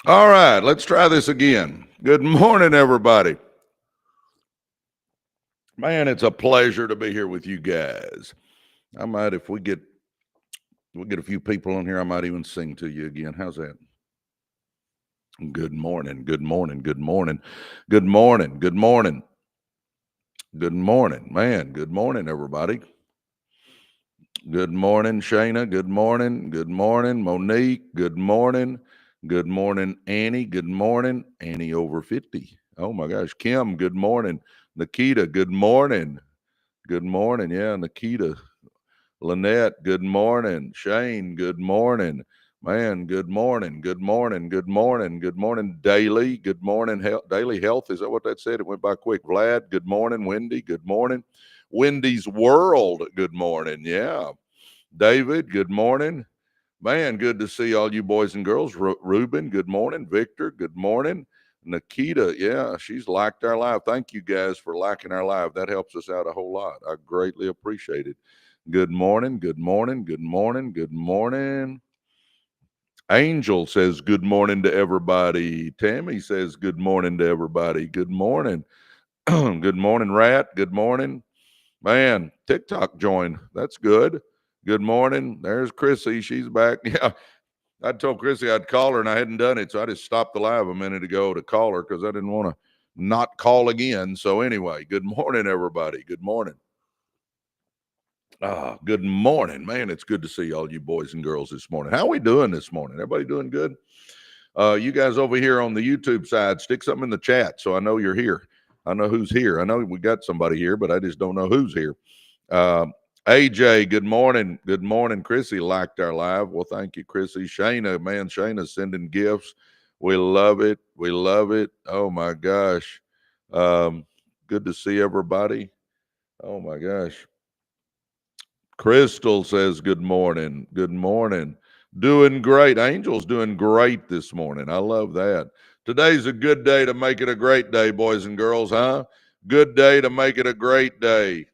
All right, let's try this again. Good morning, everybody. Man, it's a pleasure to be here with you guys. I might, if we get a few people on here, I might even sing to you again. How's that? Good morning, good morning, good morning, good morning, good morning, good morning, man. Good morning, everybody. Good morning, Shayna. Good morning, good morning, Monique. Good morning, Annie. Good morning, Annie over 50. Oh my gosh, Kim. Good morning, Nikita. Good morning. Good morning. Yeah, Nikita. Lynette, good morning. Shane, good morning. Man, good morning. Good morning. Good morning. Good morning, Daily. Good morning, Daily Health. Is that what that said? It went by quick. Vlad, good morning. Wendy, good morning. Wendy's World, good morning. Yeah. David, good morning. Man, good to see all you boys and girls. Ruben, good morning. Victor, good morning. Nikita, yeah, she's liked our live. Thank you guys for liking our live. That helps us out a whole lot. I greatly appreciate it. Good morning, good morning, good morning, good morning. Angel says good morning to everybody. Tammy says good morning to everybody. Good morning. Good morning, Rat. Good morning. Man, TikTok joined. That's good. Good morning. There's Chrissy. She's back. Yeah. I told Chrissy I'd call her and I hadn't done it. So I just stopped the live a minute ago to call her because I didn't want to not call again. So anyway, good morning, everybody. Good morning. Good morning, man. It's good to see all you boys and girls this morning. How we doing this morning? Everybody doing good? You guys over here on the YouTube side, stick something in the chat so I know you're here. I know who's here. I know we got somebody here, but I just don't know who's here. Uh, AJ, good morning. Good morning. Chrissy liked our live. Well, thank you, Chrissy. Shayna, man, Shayna's sending gifts. We love it. We love it. Oh my gosh. Good to see everybody. Oh my gosh. Crystal says good morning. Good morning. Doing great. Angel's doing great this morning. I love that. Today's a good day to make it a great day, boys and girls, huh? Good day to make it a great day.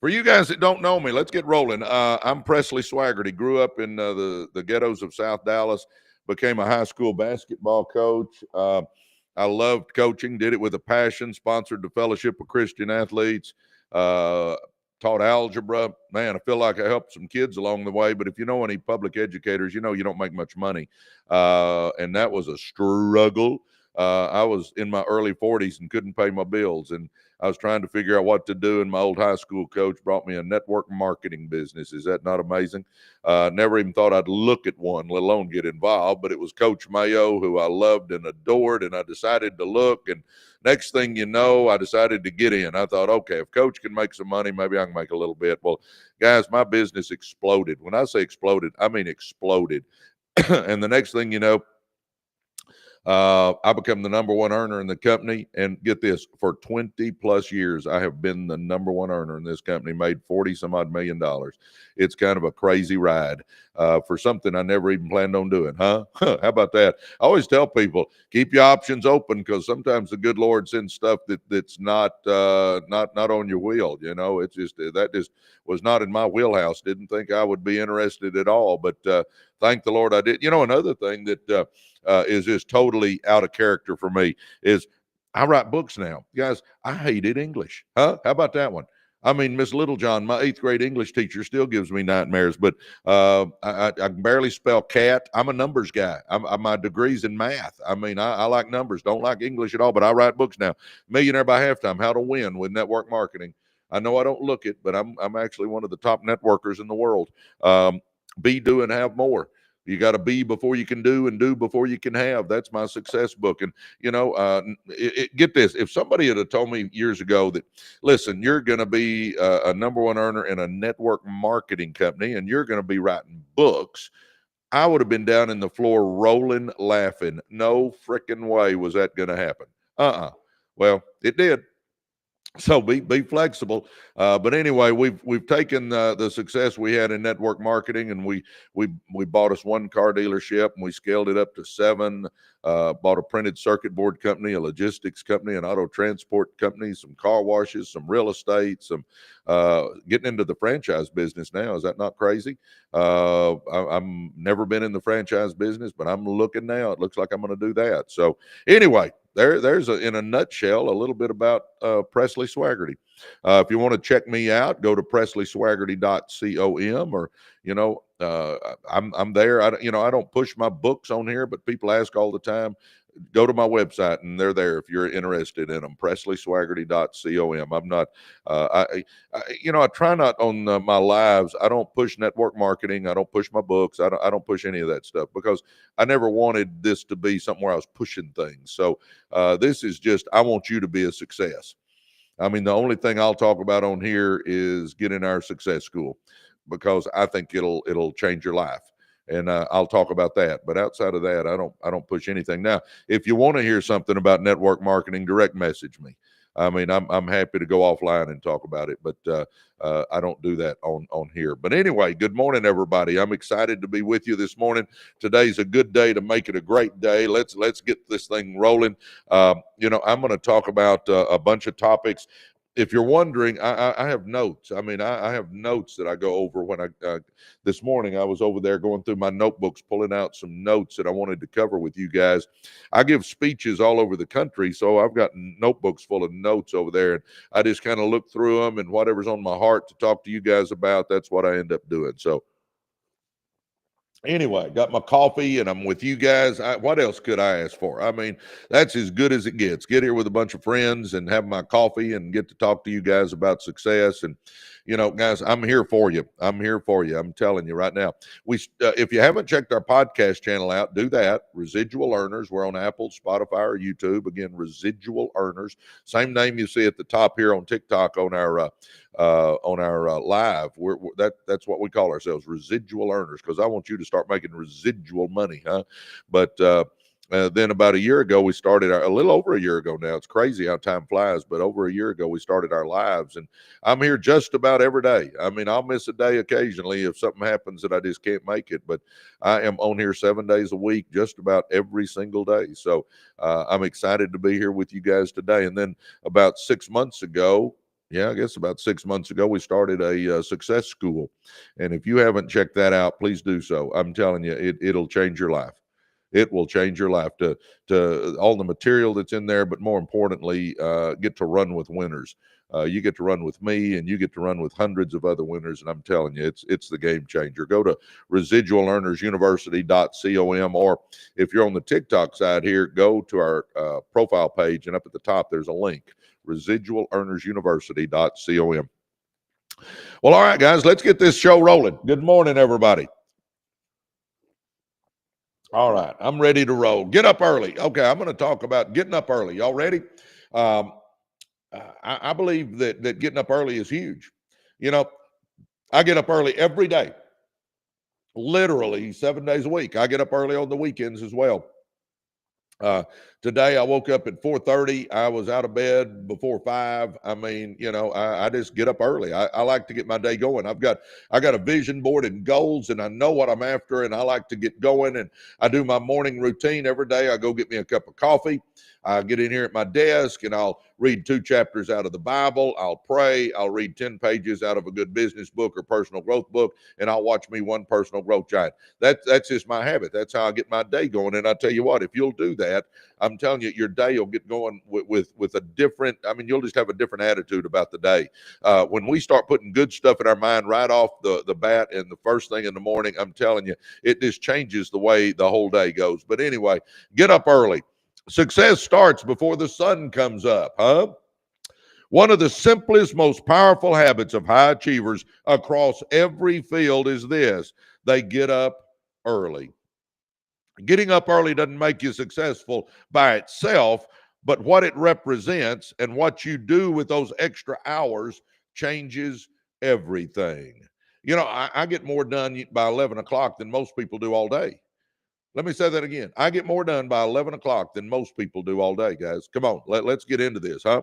For you guys that don't know me, let's get rolling. I'm Presley Swagerty. Grew up in the ghettos of South Dallas. Became a high school basketball coach. I loved coaching. Did it with a passion. Sponsored the Fellowship of Christian Athletes. Uh, Taught algebra. Man, I feel like I helped some kids along the way. But if you know any public educators, you know you don't make much money, and that was a struggle. I was in my early 40s and couldn't pay my bills, and I was trying to figure out what to do, and my old high school coach brought me a network marketing business. Is that not amazing? Never even thought I'd look at one, let alone get involved. But it was Coach Mayo, who I loved and adored, and I decided to look. And next thing you know, I decided to get in. I thought, okay, if Coach can make some money, maybe I can make a little bit. Well, guys, my business exploded. When I say exploded, I mean exploded. And the next thing you know, I become the number one earner in the company. And get this, for 20 plus years, I have been the number one earner in this company, made 40 some odd $1,000,000. It's kind of a crazy ride for something I never even planned on doing, huh? How about that? I always tell people, keep your options open because sometimes the good Lord sends stuff that's not on your wheel. You know, it's just that just was not in my wheelhouse. Didn't think I would be interested at all. But thank the Lord I did. You know, another thing that is just totally out of character for me is I write books now. Guys, I hated English. Huh? How about that one? I mean, Miss Littlejohn, my eighth grade English teacher, still gives me nightmares, but I can barely spell cat. I'm a numbers guy. My degree's in math. I mean, I like numbers, don't like English at all, but I write books now. Millionaire by Halftime, How to Win with Network Marketing. I know I don't look it, but I'm actually one of the top networkers in the world. Be, do, and have more. You got to be before you can do and do before you can have. That's my success book. And, you know, get this. If somebody had told me years ago that, listen, you're going to be a number one earner in a network marketing company and you're going to be writing books, I would have been down in the floor rolling, laughing. No freaking way was that going to happen. Well, it did. So be flexible. But anyway, we've taken the success we had in network marketing, and we bought us one car dealership, and we scaled it up to 7. Bought a printed circuit board company, a logistics company, an auto transport company, some car washes, some real estate, some getting into the franchise business now. Is that not crazy? I'm never been in the franchise business, but I'm looking now. It looks like I'm going to do that. So anyway, there's in a nutshell a little bit about Presley Swagerty. If you want to check me out, go to presleyswagerty.com, or I'm there. I don't push my books on here, but people ask all the time. Go to my website and they're there if you're interested in them. presleyswagerty.com. I'm not I try not on my lives. I don't push network marketing. I don't push my books. I don't push any of that stuff, because I never wanted this to be something where I was pushing things. So this is just, I want you to be a success. I mean, the only thing I'll talk about on here is getting our success school, because I think it'll change your life. And I'll talk about that. But outside of that, I don't push anything. Now, if you want to hear something about network marketing, direct message me. I mean, I'm happy to go offline and talk about it, but I don't do that on here. But anyway, good morning, everybody. I'm excited to be with you this morning. Today's a good day to make it a great day. Let's get this thing rolling. I'm going to talk about a bunch of topics. If you're wondering, I have notes. I mean, I have notes that I go over when this morning I was over there going through my notebooks, pulling out some notes that I wanted to cover with you guys. I give speeches all over the country, so I've got notebooks full of notes over there, and I just kind of look through them, and whatever's on my heart to talk to you guys about, that's what I end up doing. So anyway, got my coffee and I'm with you guys. What else could I ask for? I mean, that's as good as it gets. Get here with a bunch of friends and have my coffee and get to talk to you guys about success. And, guys, I'm here for you. I'm here for you. I'm telling you right now. If you haven't checked our podcast channel out, do that. Residual Earners. We're on Apple, Spotify, or YouTube. Again, Residual Earners. Same name you see at the top here on TikTok on our live. That's what we call ourselves, Residual Earners, because I want you to start making residual money, huh? But then about a year ago, we started a little over a year ago now. It's crazy how time flies, but over a year ago, we started our lives, and I'm here just about every day. I mean, I'll miss a day occasionally if something happens that I just can't make it, but I am on here 7 days a week, just about every single day. So I'm excited to be here with you guys today. And then about 6 months ago, I guess about 6 months ago, we started a success school. And if you haven't checked that out, please do so. I'm telling you, it'll change your life. It will change your life to all the material that's in there, but more importantly, get to run with winners. You get to run with me, and you get to run with hundreds of other winners. And I'm telling you, it's the game changer. Go to residualearnersuniversity.com, or if you're on the TikTok side here, go to our profile page, and up at the top, there's a link, residualearnersuniversity.com. Well, all right, guys, let's get this show rolling. Good morning, everybody. All right, I'm ready to roll. Get up early. Okay, I'm going to talk about getting up early. Y'all ready? I believe that getting up early is huge. I get up early every day, literally 7 days a week. I get up early on the weekends as well. Today I woke up at 4:30. I was out of bed before 5. I mean, I just get up early. I like to get my day going. I got a vision board and goals, and I know what I'm after, and I like to get going. And I do my morning routine every day. I go get me a cup of coffee. I get in here at my desk, and I'll read 2 chapters out of the Bible. I'll pray. I'll read 10 pages out of a good business book or personal growth book, and I'll watch me one personal growth giant. That's just my habit. That's how I get my day going. And I tell you what, if you'll do that, I'm telling you, your day will get going with a different, you'll just have a different attitude about the day. When we start putting good stuff in our mind right off the bat and the first thing in the morning, I'm telling you, it just changes the way the whole day goes. But anyway, get up early. Success starts before the sun comes up, huh? One of the simplest, most powerful habits of high achievers across every field is this: they get up early. Getting up early doesn't make you successful by itself, but what it represents and what you do with those extra hours changes everything. I get more done by 11 o'clock than most people do all day. Let me say that again. I get more done by 11 o'clock than most people do all day, guys. Come on, let's get into this, huh?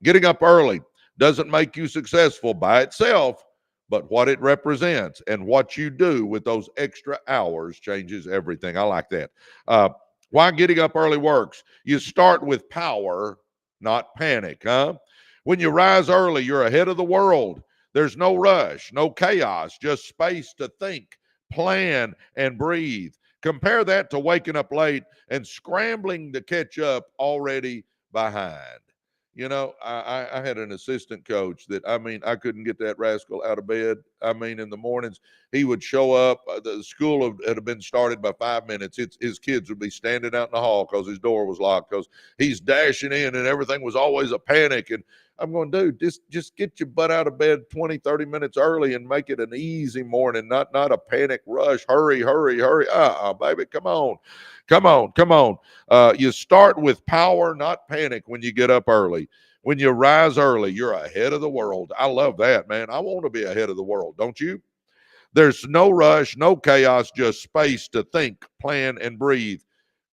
Getting up early doesn't make you successful by itself, but what it represents and what you do with those extra hours changes everything. I like that. Why getting up early works? You start with power, not panic, huh? When you rise early, you're ahead of the world. There's no rush, no chaos, just space to think, plan, and breathe. Compare that to waking up late and scrambling to catch up already behind. You know, I had an assistant coach that, I mean, I couldn't get that rascal out of bed. I mean, in the mornings, he would show up. The school had been started by 5 minutes. His kids would be standing out in the hall because his door was locked, because he's dashing in and everything was always a panic. And I'm going, dude, just get your butt out of bed 20, 30 minutes early and make it an easy morning, not a panic rush. Hurry, hurry, hurry. Baby, come on. Come on, come on. You start with power, not panic when you get up early. When you rise early, you're ahead of the world. I love that, man. I want to be ahead of the world, don't you? There's no rush, no chaos, just space to think, plan, and breathe.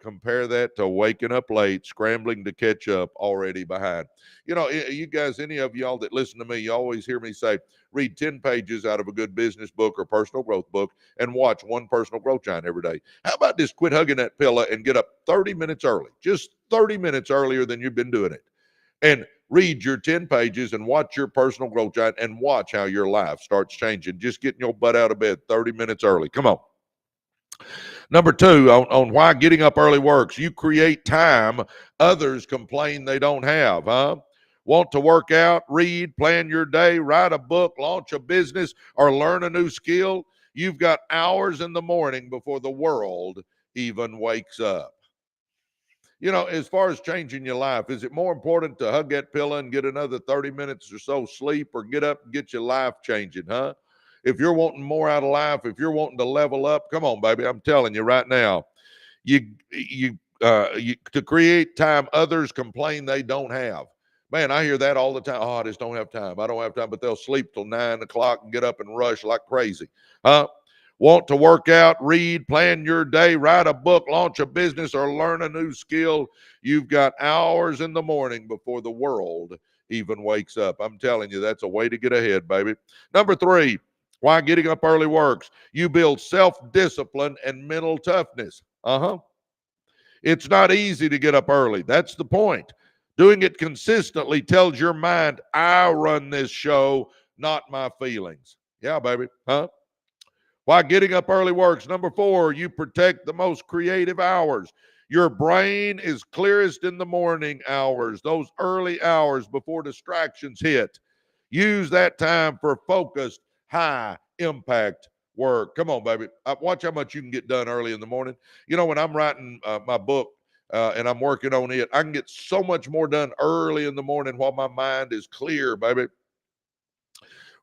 Compare that to waking up late, scrambling to catch up, already behind. You know, you guys, any of y'all that listen to me, you always hear me say, read 10 pages out of a good business book or personal growth book and watch one personal growth giant every day. How about just quit hugging that pillow and get up 30 minutes early, just 30 minutes earlier than you've been doing it, and read your 10 pages and watch your personal growth giant and watch how your life starts changing. Just getting your butt out of bed 30 minutes early. Come on. Number two, on why getting up early works. You create time others complain they don't have, huh? Want to work out, read, plan your day, write a book, launch a business, or learn a new skill? You've got hours in the morning before the world even wakes up. You know, as far as changing your life, is it more important to hug that pillow and get another 30 minutes or so sleep, or get up and get your life changing, huh? If you're wanting more out of life, if you're wanting to level up, come on, baby. I'm telling you right now, you to create time others complain they don't have. Man, I hear that all the time. Oh, I just don't have time. I don't have time, but they'll sleep till 9 o'clock and get up and rush like crazy, huh? Want to work out, read, plan your day, write a book, launch a business, or learn a new skill? You've got hours in the morning before the world even wakes up. I'm telling you, that's a way to get ahead, baby. Number three, why getting up early works. You build self-discipline and mental toughness. It's not easy to get up early. That's the point. Doing it consistently tells your mind, I run this show, not my feelings. Yeah, baby. Huh? Why getting up early works. Number four, you protect the most creative hours. Your brain is clearest in the morning hours, those early hours before distractions hit. Use that time for focused, high impact work. Come on, baby. Watch how much you can get done early in the morning. You know, when I'm writing my book and I'm working on it, I can get so much more done early in the morning while my mind is clear, baby.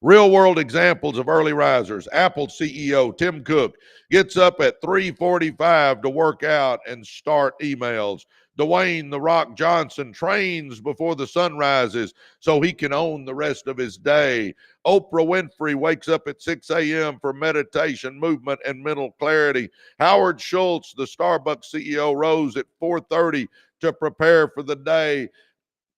Real world examples of early risers. Apple CEO Tim Cook gets up at 3:45 to work out and start emails. Dwayne "The Rock" Johnson trains before the sun rises so he can own the rest of his day. Oprah Winfrey wakes up at 6 a.m. for meditation, movement, and mental clarity. Howard Schultz, the Starbucks CEO, rose at 4:30 to prepare for the day.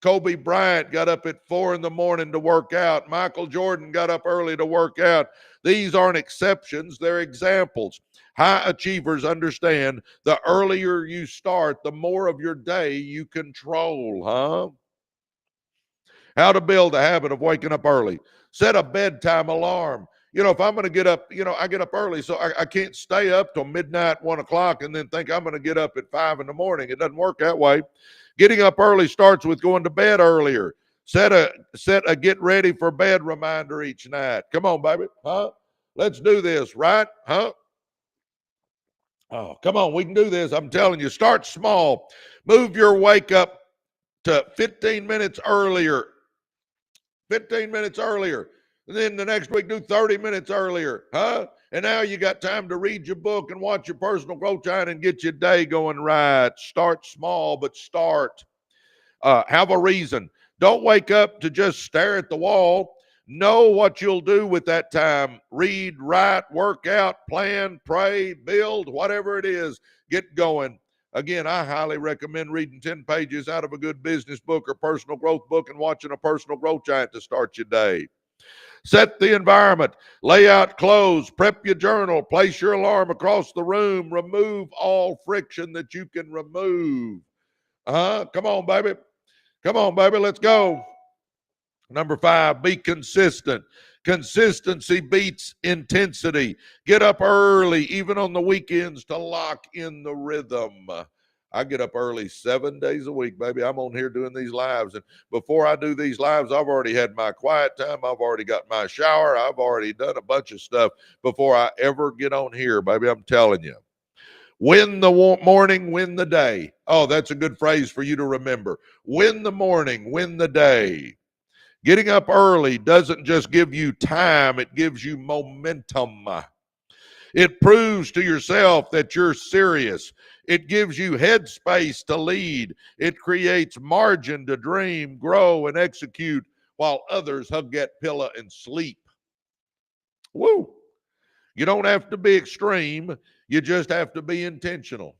Kobe Bryant got up at 4 a.m. to work out. Michael Jordan got up early to work out. These aren't exceptions, they're examples. High achievers understand the earlier you start, the more of your day you control, huh? How to build a habit of waking up early. Set a bedtime alarm. You know, if I'm going to get up, I get up early, so I can't stay up till midnight, 1 o'clock, and then think I'm going to get up at 5 a.m. It doesn't work that way. Getting up early starts with going to bed earlier. Set a get ready for bed reminder each night. Come on, baby. Huh? Let's do this, right? Huh? Oh, come on. We can do this. I'm telling you, start small. Move your wake up to 15 minutes earlier. 15 minutes earlier. And then the next week, do 30 minutes earlier. Huh? And now you got time to read your book and watch your personal growth giant and get your day going right. Start small, but start. Have a reason. Don't wake up to just stare at the wall. Know what you'll do with that time. Read, write, work out, plan, pray, build, whatever it is. Get going. Again, I highly recommend reading 10 pages out of a good business book or personal growth book and watching a personal growth giant to start your day. Set the environment, lay out clothes, prep your journal, place your alarm across the room, remove all friction that you can remove. Come on, baby. Come on, baby. Let's go. Number 5, be consistent. Consistency beats intensity. Get up early, even on the weekends, to lock in the rhythm. I get up early 7 days a week, baby. I'm on here doing these lives. And before I do these lives, I've already had my quiet time. I've already got my shower. I've already done a bunch of stuff before I ever get on here, baby. I'm telling you. Win the morning, win the day. Oh, that's a good phrase for you to remember. Win the morning, win the day. Getting up early doesn't just give you time, it gives you momentum. It proves to yourself that you're serious. It gives you headspace to lead. It creates margin to dream, grow, and execute while others hug that pillow and sleep. Woo! You don't have to be extreme. You just have to be intentional.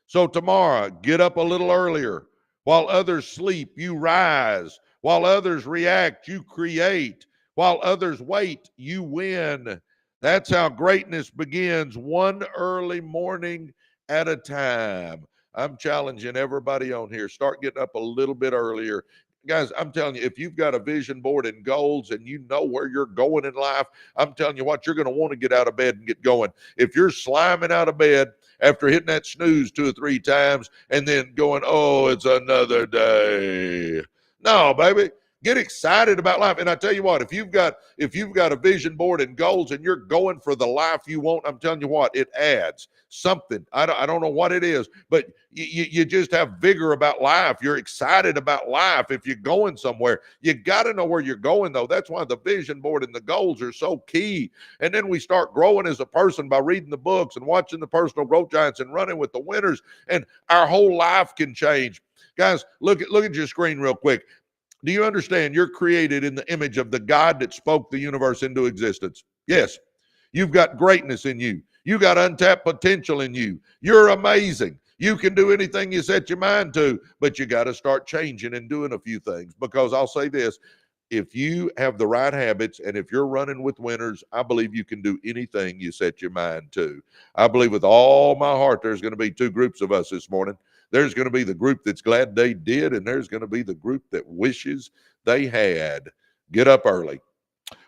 So tomorrow, get up a little earlier. While others sleep, you rise. While others react, you create. While others wait, you win. That's how greatness begins, one early morning at a time. I'm challenging everybody on here. Start getting up a little bit earlier. Guys, I'm telling you, if you've got a vision board and goals and you know where you're going in life, I'm telling you what, you're going to want to get out of bed and get going. If you're sliming out of bed after hitting that snooze 2 or 3 times and then going, oh, it's another day. No, baby. Get excited about life. And I tell you what, if you've got a vision board and goals and you're going for the life you want, I'm telling you what, it adds something. I don't know what it is, but you just have vigor about life. You're excited about life. If you're going somewhere, you got to know where you're going, though. That's why the vision board and the goals are so key. And then we start growing as a person by reading the books and watching the personal growth giants and running with the winners, and our whole life can change. Guys, look at your screen real quick. Do you understand you're created in the image of the God that spoke the universe into existence? Yes. You've got greatness in you. You got untapped potential in you. You're amazing. You can do anything you set your mind to, but you got to start changing and doing a few things, because I'll say this, if you have the right habits and if you're running with winners, I believe you can do anything you set your mind to. I believe with all my heart there's going to be 2 groups of us this morning. There's going to be the group that's glad they did, and there's going to be the group that wishes they had. Get up early.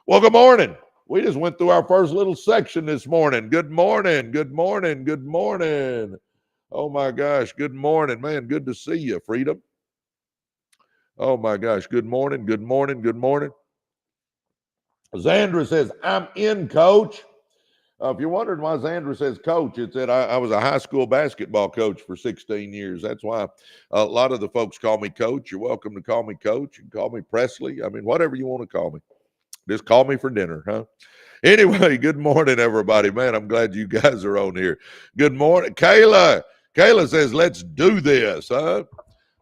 Well, good morning. We just went through our first little section this morning. Good morning. Good morning. Good morning. Oh, my gosh. Good morning, man. Good to see you, Freedom. Oh, my gosh. Good morning. Good morning. Good morning. Zandra says, I'm in, coach. If you're wondering why Zandra says coach, it's that I was a high school basketball coach for 16 years. That's why a lot of the folks call me coach. You're welcome to call me coach. You can call me Presley. I mean, whatever you want to call me. Just call me for dinner, huh? Anyway, good morning, everybody. Man, I'm glad you guys are on here. Good morning. Kayla. Kayla says, let's do this, huh?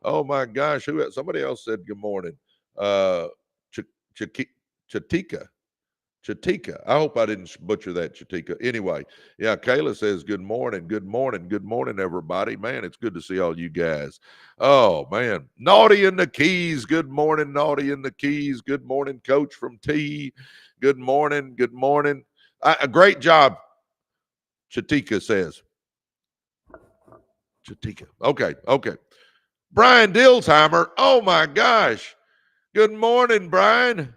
Oh, my gosh. Somebody else said good morning. Chatika. Chatika. I hope I didn't butcher that, Chatika. Anyway, yeah, Kayla says, good morning, good morning, good morning, everybody. Man, it's good to see all you guys. Oh, man. Naughty in the Keys. Good morning, Naughty in the Keys. Good morning, Coach from T. Good morning, good morning. A great job, Chatika says. Chatika. Okay. Brian Dilsheimer. Oh, my gosh. Good morning, Brian.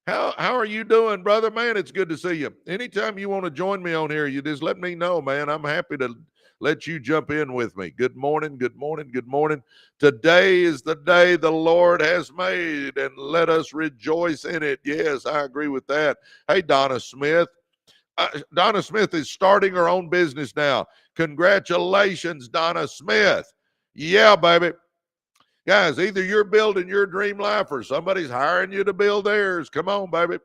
How are you doing, brother? Man, it's good to see you. Anytime you want to join me on here, you just let me know, man. I'm happy to let you jump in with me. Good morning, good morning, good morning. Today is the day the Lord has made, and let us rejoice in it. Yes, I agree with that. Hey, Donna Smith. Donna Smith is starting her own business now. Congratulations, Donna Smith. Yeah, baby. Guys, either you're building your dream life or somebody's hiring you to build theirs. Come on, baby.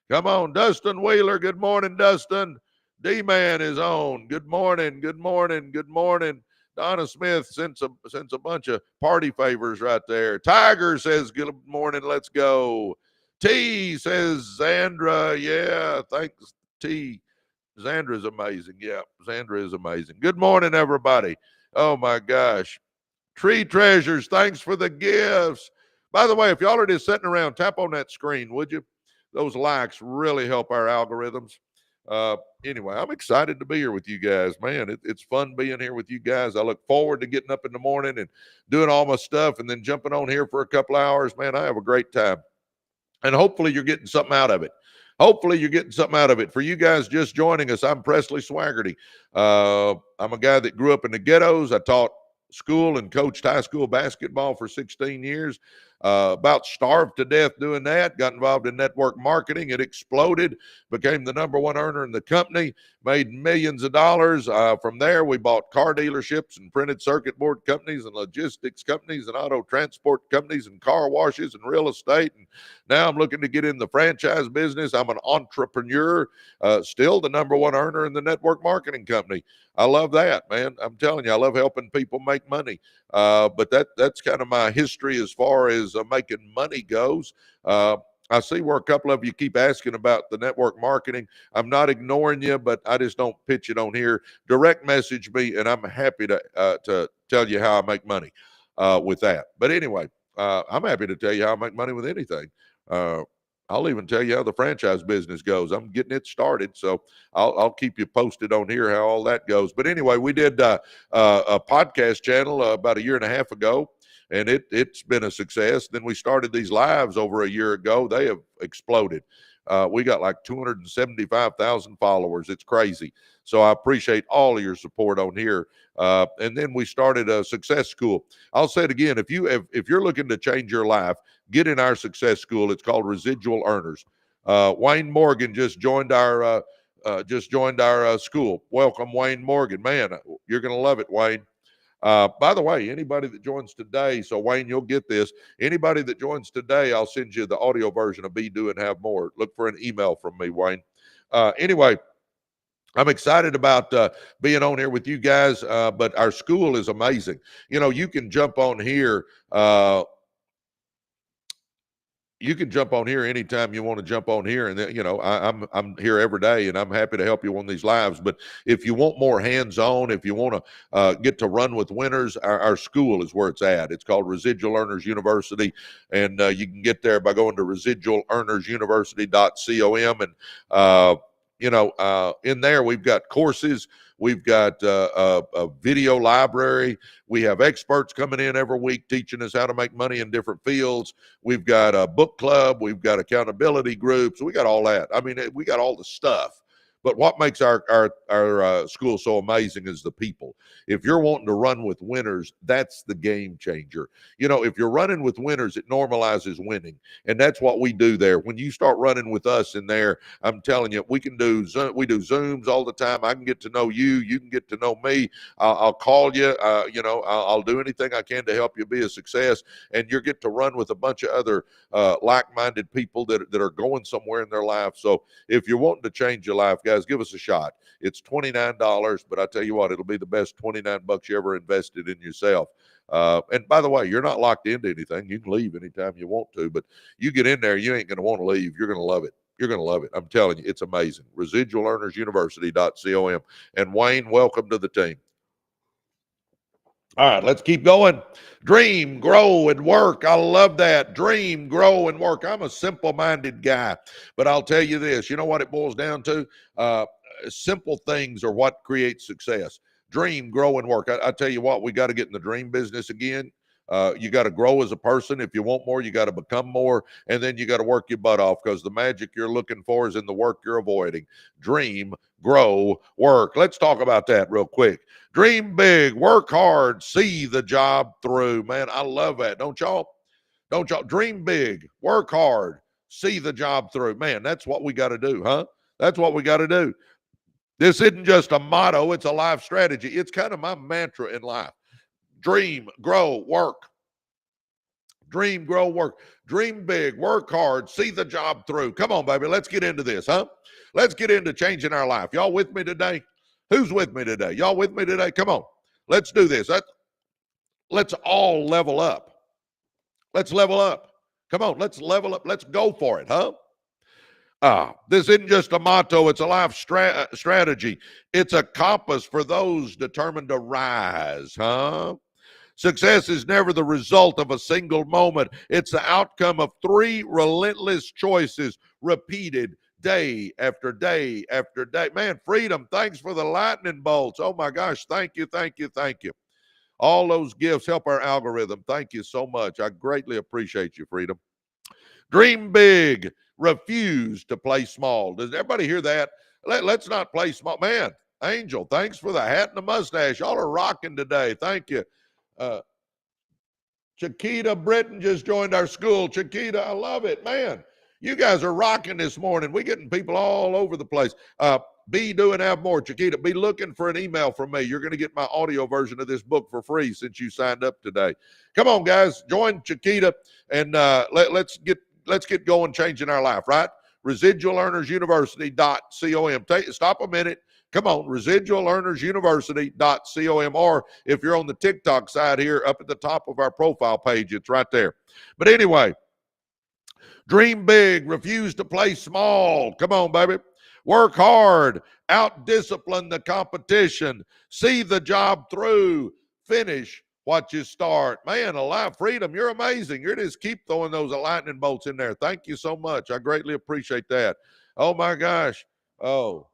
Come on. Dustin Wheeler, good morning, Dustin. D-Man is on. Good morning, good morning, good morning. Donna Smith sends a bunch of party favors right there. Tiger says, good morning, let's go. T says, Zandra, yeah, thanks, T. Zandra's amazing. Yeah, Zandra is amazing. Good morning, everybody. Oh my gosh. Tree Treasures, thanks for the gifts. By the way, if y'all are just sitting around, tap on that screen, would you? Those likes really help our algorithms. Uh, anyway, I'm excited to be here with you guys, man. It's fun being here with you guys. I look forward to getting up in the morning and doing all my stuff and then jumping on here for a couple hours. Man, I have a great time. And hopefully you're getting something out of it. Hopefully you're getting something out of it. For you guys just joining us, I'm Presley Swagerty. I'm a guy that grew up in the ghettos. I taught school and coached high school basketball for 16 years. About starved to death doing that. Got involved in network marketing. It exploded. Became the #1 earner in the company. Made millions of dollars. From there, we bought car dealerships and printed circuit board companies and logistics companies and auto transport companies and car washes and real estate. And now I'm looking to get in the franchise business. I'm an entrepreneur, still the #1 earner in the network marketing company. I love that, man. I'm telling you, I love helping people make money. But that's kind of my history as far as making money goes. I see where a couple of you keep asking about the network marketing. I'm not ignoring you, but I just don't pitch it on here. Direct message me, and I'm happy to tell you how I make money with that. But anyway, I'm happy to tell you how I make money with anything. I'll even tell you how the franchise business goes. I'm getting it started, so I'll keep you posted on here how all that goes. But anyway, we did a podcast channel about 1.5 years ago, and it's been a success. Then we started these lives over 1 year ago. They have exploded. We got like 275,000 followers. It's crazy. So I appreciate all of your support on here. And then we started a success school. I'll say it again. If you're looking to change your life, get in our success school. It's called Residual Earners. Wayne Morgan just joined our school. Welcome, Wayne Morgan. Man, you're going to love it, Wayne. By the way, anybody that joins today, so Wayne, you'll get this. Anybody that joins today, I'll send you the audio version of Be, Do, and Have More. Look for an email from me, Wayne. Anyway, I'm excited about being on here with you guys, but our school is amazing. You know, you can jump on here. You can jump on here anytime you want to jump on here, and you know I'm here every day, and I'm happy to help you on these lives. But if you want more hands-on, if you want to get to run with winners, our school is where it's at. It's called Residual Earners University, and you can get there by going to residualearnersuniversity.com, and in there we've got courses. We've got a video library. We have experts coming in every week teaching us how to make money in different fields. We've got a book club. We've got accountability groups. We got all that. I mean, we got all the stuff. But what makes our school so amazing is the people. If you're wanting to run with winners, that's the game changer. You know, if you're running with winners, it normalizes winning. And that's what we do there. When you start running with us in there, I'm telling you, we do Zooms all the time. I can get to know you. You can get to know me. I'll call you. I'll do anything I can to help you be a success. And you get to run with a bunch of other like-minded people that are going somewhere in their life. So if you're wanting to change your life, guys, give us a shot. It's $29, but I tell you what, it'll be the best $29 you ever invested in yourself. And by the way, you're not locked into anything. You can leave anytime you want to, but you get in there, you ain't going to want to leave. You're going to love it. You're going to love it. I'm telling you, it's amazing. Residualearnersuniversity.com. And Wayne, welcome to the team. All right, let's keep going. Dream, grow, and work. I love that. Dream, grow, and work. I'm a simple-minded guy, but I'll tell you this. You know what it boils down to? Simple things are what create success. Dream, grow, and work. I tell you what, we got to get in the dream business again. You got to grow as a person. If you want more, you got to become more, and then you got to work your butt off, because the magic you're looking for is in the work you're avoiding. Dream, grow, work. Let's talk about that real quick. Dream big, work hard, see the job through. Man, I love that. Don't y'all? Dream big, work hard, see the job through. Man, that's what we got to do, huh? That's what we got to do. This isn't just a motto, it's a life strategy. It's kind of my mantra in life. Dream, grow, work. Dream, grow, work. Dream big, work hard, see the job through. Come on, baby. Let's get into this, huh? Let's get into changing our life. Y'all with me today? Who's with me today? Y'all with me today? Come on. Let's do this. Let's all level up. Let's level up. Come on, let's level up. Let's go for it, huh? This isn't just a motto, it's a life strategy. It's a compass for those determined to rise, huh? Success is never the result of a single moment. It's the outcome of 3 relentless choices repeated day after day after day. Man, Freedom, thanks for the lightning bolts. Oh my gosh, thank you, thank you, thank you. All those gifts help our algorithm. Thank you so much. I greatly appreciate you, Freedom. Dream big, refuse to play small. Does everybody hear that? Let's not play small. Man, Angel, thanks for the hat and the mustache. Y'all are rocking today. Thank you. Chiquita Britton just joined our school. Chiquita, I love it. Man, you guys are rocking this morning. We're getting people all over the place. Be doing have more. Chiquita, be looking for an email from me. You're going to get my audio version of this book for free since you signed up today. Come on, guys. Join Chiquita and let's get going changing our life, right? Residual Earners University.com. Stop a minute. Come on, Residual Earners University.com, or if you're on the TikTok side here, up at the top of our profile page, it's right there. But anyway, dream big, refuse to play small. Come on, baby. Work hard, out-discipline the competition, see the job through, finish what you start. Man, alive, Freedom, you're amazing. You just keep throwing those lightning bolts in there. Thank you so much. I greatly appreciate that. Oh, my gosh. Oh,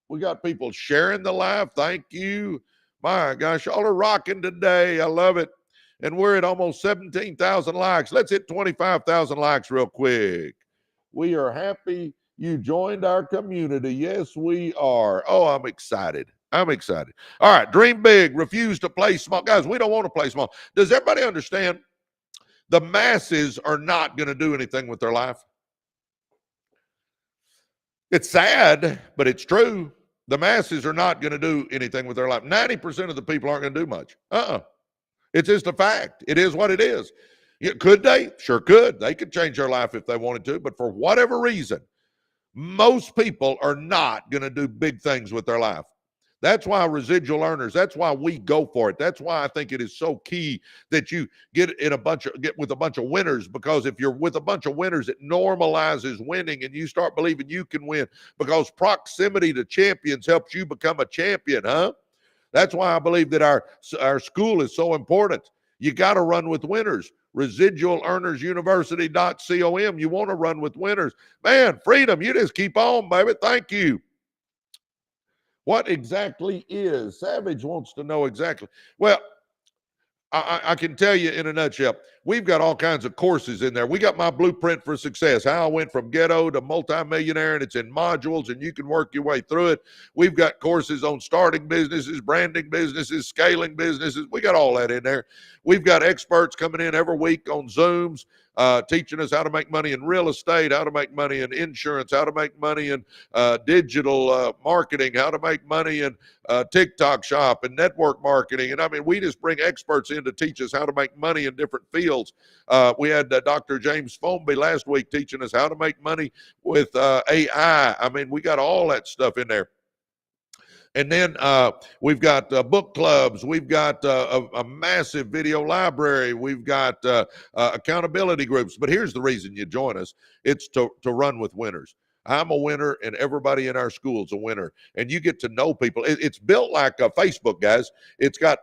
we got people sharing the live. Thank you. My gosh, y'all are rocking today. I love it. And we're at almost 17,000 likes. Let's hit 25,000 likes real quick. We are happy you joined our community. Yes, we are. Oh, I'm excited. I'm excited. All right, dream big, refuse to play small. Guys, we don't want to play small. Does everybody understand? The masses are not going to do anything with their life. It's sad, but it's true. The masses are not going to do anything with their life. 90% of the people aren't going to do much. It's just a fact. It is what it is. Could they? Sure could. They could change their life if they wanted to, but for whatever reason, most people are not going to do big things with their life. That's why residual earners, that's why we go for it. That's why I think it is so key that you get with a bunch of winners, because if you're with a bunch of winners, it normalizes winning and you start believing you can win, because proximity to champions helps you become a champion, huh? That's why I believe that our school is so important. You got to run with winners. Residual Earners University.com. You want to run with winners. Man, Freedom, you just keep on, baby. Thank you. What exactly is? Savage wants to know exactly. Well, I can tell you in a nutshell, we've got all kinds of courses in there. We got my blueprint for success, how I went from ghetto to multimillionaire, and it's in modules, and you can work your way through it. We've got courses on starting businesses, branding businesses, scaling businesses. We got all that in there. We've got experts coming in every week on Zooms, teaching us how to make money in real estate, how to make money in insurance, how to make money in digital marketing, how to make money in TikTok shop and network marketing. And I mean, we just bring experts in to teach us how to make money in different fields. We had Dr. James Fomby last week teaching us how to make money with AI. I mean, we got all that stuff in there. And then we've got book clubs. We've got a massive video library. We've got accountability groups. But here's the reason you join us. It's to run with winners. I'm a winner, and everybody in our school is a winner. And you get to know people. It's built like Facebook, guys.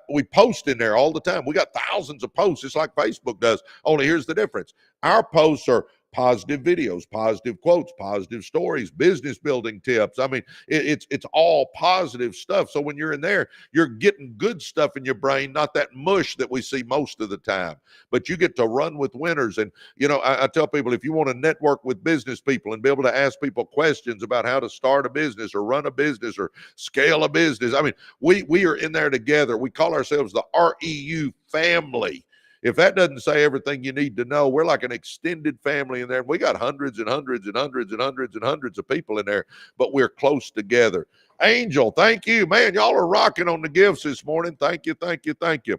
We post in there all the time. We got thousands of posts, just like Facebook does. Only here's the difference. Our posts are positive videos, positive quotes, positive stories, business building tips. I mean, it's all positive stuff. So when you're in there, you're getting good stuff in your brain, not that mush that we see most of the time. But you get to run with winners. And, you know, I tell people, if you want to network with business people and be able to ask people questions about how to start a business or run a business or scale a business, I mean, we are in there together. We call ourselves the REU family. If that doesn't say everything you need to know, we're like an extended family in there. We got hundreds and hundreds and hundreds and hundreds and hundreds of people in there, but we're close together. Angel, thank you. Man, y'all are rocking on the gifts this morning. Thank you, thank you, thank you.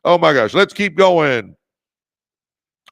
Oh, my gosh. Let's keep going.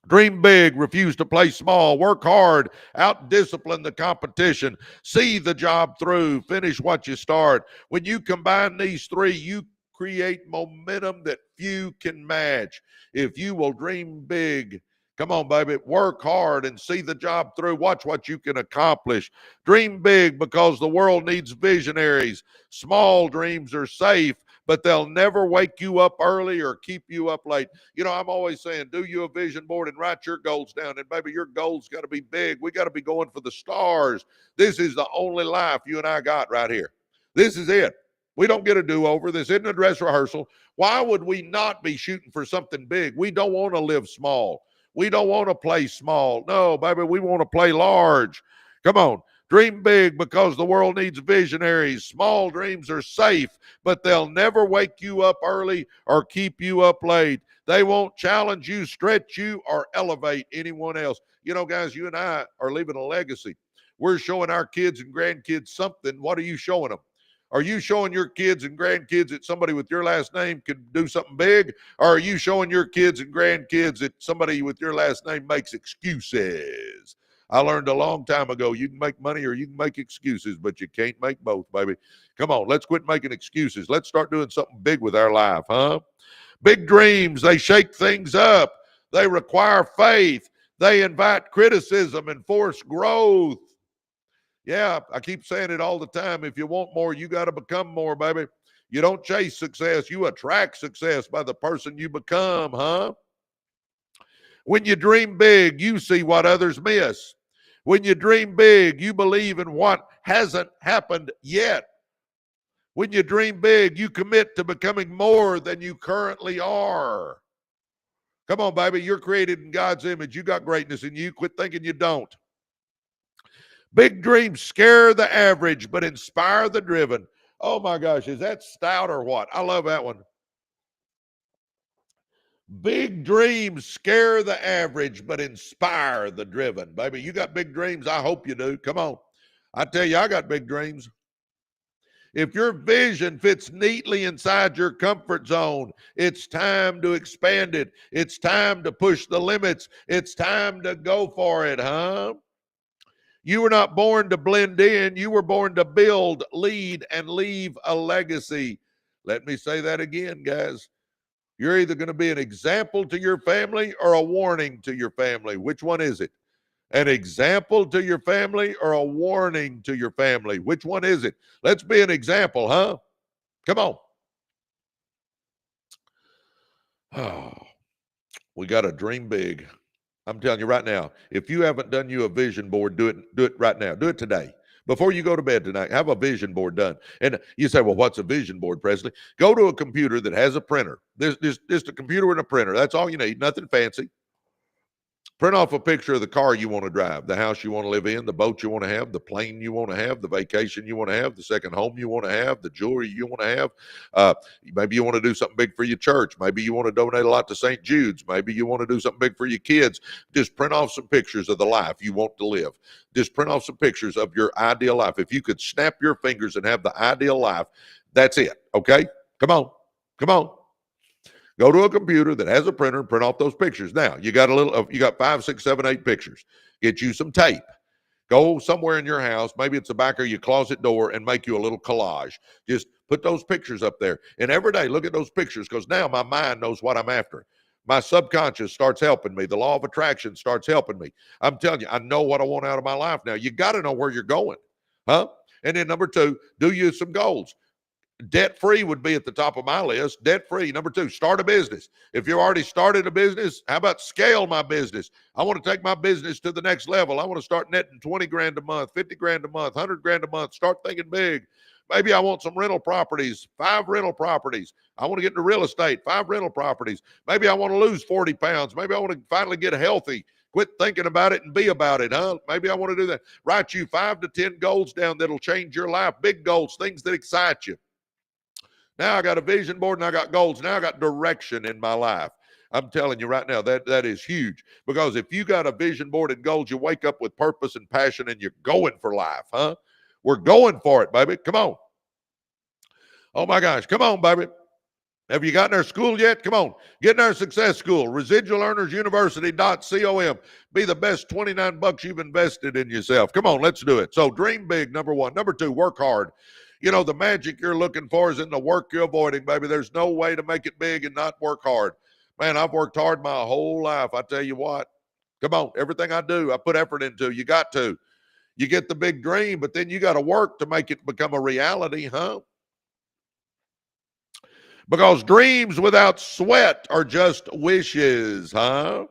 Dream big, refuse to play small, work hard, out-discipline the competition, see the job through, finish what you start. When you combine these three, you create momentum that few can match. If you will dream big, Come on, baby. Work hard and see the job through. Watch what you can accomplish. Dream big because the world needs visionaries. Small dreams are safe, but they'll never wake you up early or keep you up late. You know, I'm always saying, do you a vision board and write your goals down. And baby, your goals got to be big. We got to be going for the stars. This is the only life you and I got right here. This is it. We don't get a do-over. This isn't a dress rehearsal. Why would we not be shooting for something big? We don't want to live small. We don't want to play small. No, baby, we want to play large. Come on. Dream big because the world needs visionaries. Small dreams are safe, but they'll never wake you up early or keep you up late. They won't challenge you, stretch you, or elevate anyone else. You know, guys, you and I are leaving a legacy. We're showing our kids and grandkids something. What are you showing them? Are you showing your kids and grandkids that somebody with your last name could do something big? Or are you showing your kids and grandkids that somebody with your last name makes excuses? I learned a long time ago, you can make money or you can make excuses, but you can't make both, baby. Come on, let's quit making excuses. Let's start doing something big with our life, huh? Big dreams, they shake things up. They require faith. They invite criticism and force growth. Yeah, I keep saying it all the time. If you want more, you got to become more, baby. You don't chase success. You attract success by the person you become, huh? When you dream big, you see what others miss. When you dream big, you believe in what hasn't happened yet. When you dream big, you commit to becoming more than you currently are. Come on, baby. You're created in God's image. You got greatness in you. Quit thinking you don't. Big dreams scare the average, but inspire the driven. Oh my gosh, is that stout or what? I love that one. Big dreams scare the average, but inspire the driven. Baby, you got big dreams. I hope you do. Come on. I tell you, I got big dreams. If your vision fits neatly inside your comfort zone, it's time to expand it. It's time to push the limits. It's time to go for it, huh? You were not born to blend in. You were born to build, lead, and leave a legacy. Let me say that again, guys. You're either going to be an example to your family or a warning to your family. Which one is it? An example to your family or a warning to your family? Which one is it? Let's be an example, huh? Come on. Oh, we got to dream big. I'm telling you right now, if you haven't done you a vision board, do it right now. Do it today. Before you go to bed tonight, have a vision board done. And you say, well, what's a vision board, Presley? Go to a computer that has a printer. There's just a computer and a printer. That's all you need. Nothing fancy. Print off a picture of the car you want to drive, the house you want to live in, the boat you want to have, the plane you want to have, the vacation you want to have, the second home you want to have, the jewelry you want to have. Maybe you want to do something big for your church. Maybe you want to donate a lot to St. Jude's. Maybe you want to do something big for your kids. Just print off some pictures of the life you want to live. Just print off some pictures of your ideal life. If you could snap your fingers and have the ideal life, that's it. Okay? Come on. Come on. Go to a computer that has a printer and print off those pictures. Now, you got 5, 6, 7, 8 pictures. Get you some tape. Go somewhere in your house, maybe it's the back of your closet door, and make you a little collage. Just put those pictures up there. And every day, look at those pictures, because now my mind knows what I'm after. My subconscious starts helping me. The law of attraction starts helping me. I'm telling you, I know what I want out of my life now. You got to know where you're going, huh? And then number 2, do you some goals. Debt-free would be at the top of my list. Debt-free. Number 2, start a business. If you already started a business, how about scale my business? I want to take my business to the next level. I want to start netting 20 grand a month, 50 grand a month, 100 grand a month. Start thinking big. Maybe I want some rental properties, 5 rental properties. I want to get into real estate, 5 rental properties. Maybe I want to lose 40 pounds. Maybe I want to finally get healthy. Quit thinking about it and be about it, huh? Maybe I want to do that. Write you 5 to 10 goals down that'll change your life. Big goals, things that excite you. Now I got a vision board and I got goals. Now I got direction in my life. I'm telling you right now, that is huge. Because if you got a vision board and goals, you wake up with purpose and passion and you're going for life, huh? We're going for it, baby. Come on. Oh my gosh. Come on, baby. Have you gotten our school yet? Come on. Get in our success school. Residual Earners University.com. Be the best $29 you've invested in yourself. Come on, let's do it. So dream big, number 1. Number 2, work hard. You know, the magic you're looking for is in the work you're avoiding, baby. There's no way to make it big and not work hard. Man, I've worked hard my whole life. I tell you what, Come on, everything I do, I put effort into. You got to. You get the big dream, but then you got to work to make it become a reality, huh? Because dreams without sweat are just wishes, huh?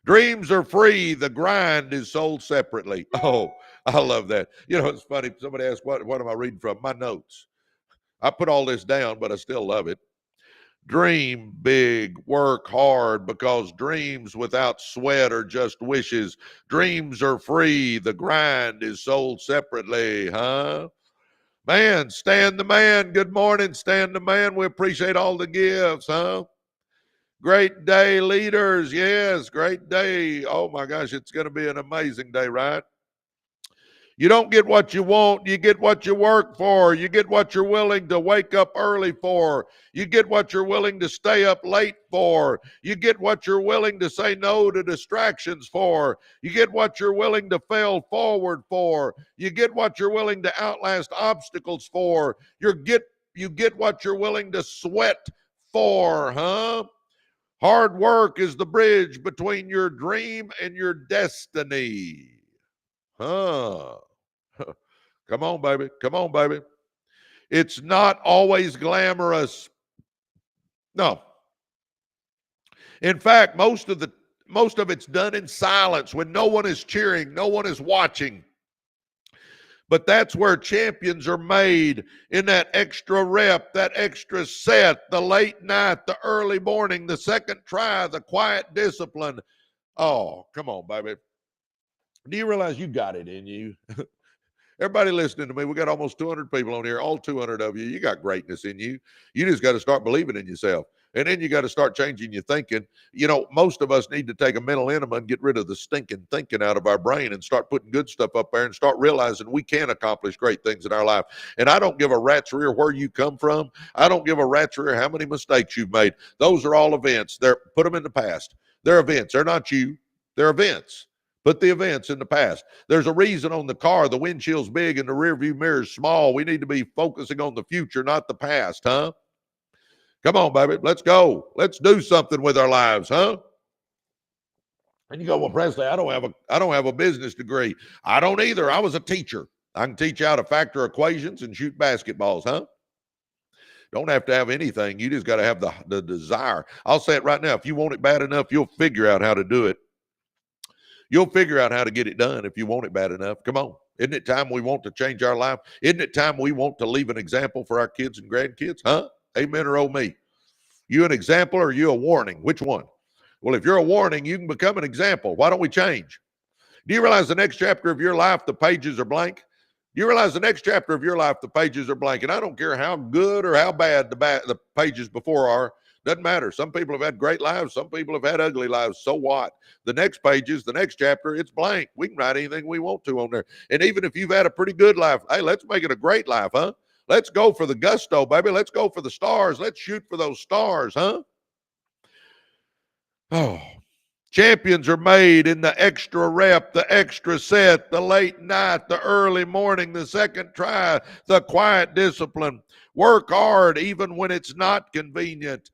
Dreams are free. The grind is sold separately. Oh, I love that. You know, it's funny. Somebody asked, what am I reading from? My notes. I put all this down, but I still love it. Dream big, work hard, because dreams without sweat are just wishes. Dreams are free. The grind is sold separately, huh? Man, Stan the man. Good morning, Stan the man. We appreciate all the gifts, huh? Great day, leaders. Yes, great day. Oh my gosh, it's going to be an amazing day, right? You don't get what you want. You get what you work for. You get what you're willing to wake up early for. You get what you're willing to stay up late for. You get what you're willing to say no to distractions for. You get what you're willing to fail forward for. You get what you're willing to outlast obstacles for. You get what you're willing to sweat for, huh? Hard work is the bridge between your dream and your destiny. Huh? Come on, baby. Come on, baby. It's not always glamorous. No. In fact, most of it's done in silence when no one is cheering, no one is watching. But that's where champions are made, in that extra rep, that extra set, the late night, the early morning, the second try, the quiet discipline. Oh, come on, baby. Do you realize you got it in you? Everybody listening to me, we got almost 200 people on here, all 200 of you. You got greatness in you. You just got to start believing in yourself. And then you got to start changing your thinking. You know, most of us need to take a mental enema and get rid of the stinking thinking out of our brain and start putting good stuff up there and start realizing we can accomplish great things in our life. And I don't give a rat's rear where you come from. I don't give a rat's rear how many mistakes you've made. Those are all events. Put them in the past. They're events. They're not you. They're events. Put the events in the past. There's a reason on the car the windshield's big and the rearview mirror's small. We need to be focusing on the future, not the past, huh? Come on, baby. Let's go. Let's do something with our lives, huh? And you go, well, Presley, I don't have a business degree. I don't either. I was a teacher. I can teach you how to factor equations and shoot basketballs, huh? Don't have to have anything. You just got to have the desire. I'll say it right now. If you want it bad enough, you'll figure out how to do it. You'll figure out how to get it done if you want it bad enough. Come on. Isn't it time we want to change our life? Isn't it time we want to leave an example for our kids and grandkids? Huh? Amen or oh me? You an example or you a warning? Which one? Well, if you're a warning, you can become an example. Why don't we change? Do you realize the next chapter of your life, the pages are blank? Do you realize the next chapter of your life, the pages are blank? And I don't care how good or how bad the pages before are. Doesn't matter. Some people have had great lives. Some people have had ugly lives. So what? The next pages, the next chapter, it's blank. We can write anything we want to on there. And even if you've had a pretty good life, hey, let's make it a great life, huh? Let's go for the gusto, baby. Let's go for the stars. Let's shoot for those stars, huh? Oh, champions are made in the extra rep, the extra set, the late night, the early morning, the second try, the quiet discipline. Work hard even when it's not convenient.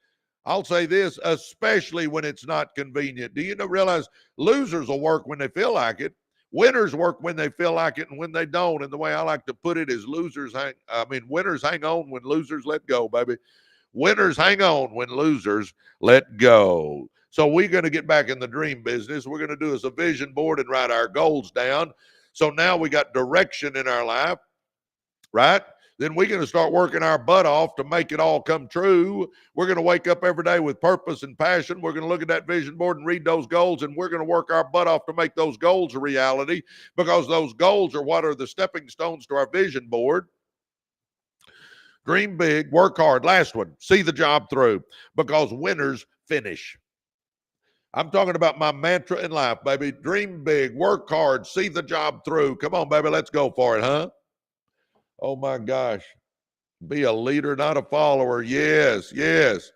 I'll say this, especially when it's not convenient. Do you realize losers will work when they feel like it? Winners work when they feel like it and when they don't. And the way I like to put it is winners hang on when losers let go, baby. Winners hang on when losers let go. So we're going to get back in the dream business. We're going to do us a vision board and write our goals down. So now we got direction in our life, right? Then we're going to start working our butt off to make it all come true. We're going to wake up every day with purpose and passion. We're going to look at that vision board and read those goals, and we're going to work our butt off to make those goals a reality, because those goals are what are the stepping stones to our vision board. Dream big, work hard. Last one, see the job through, because winners finish. I'm talking about my mantra in life, baby. Dream big, work hard, see the job through. Come on, baby, let's go for it, huh? Oh, my gosh. Be a leader, not a follower. Yes, yes.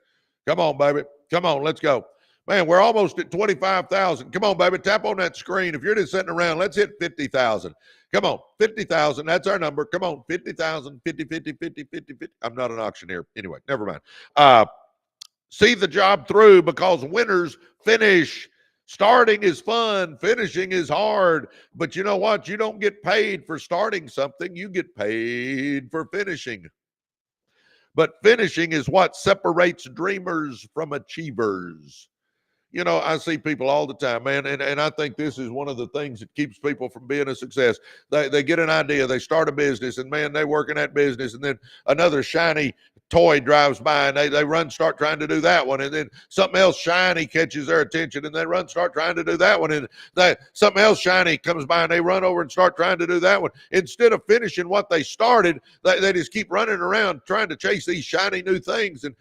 Come on, baby. Come on, let's go. Man, we're almost at 25,000. Come on, baby. Tap on that screen. If you're just sitting around, let's hit 50,000. Come on, 50,000. That's our number. Come on, 50,000, 50, 50, 50, 50, 50. I'm not an auctioneer. Anyway, never mind. See the job through, because winners finish. Starting is fun, finishing is hard. But you know what? You don't get paid for starting something, you get paid for finishing. But finishing is what separates dreamers from achievers. You know, I see people all the time, man, and I think this is one of the things that keeps people from being a success. They get an idea, they start a business, and man, they work in that business, and then another shiny toy drives by, and they run, start trying to do that one, and then something else shiny catches their attention, and they run, start trying to do that one, and something else shiny comes by, and they run over and start trying to do that one. Instead of finishing what they started, they just keep running around trying to chase these shiny new things, and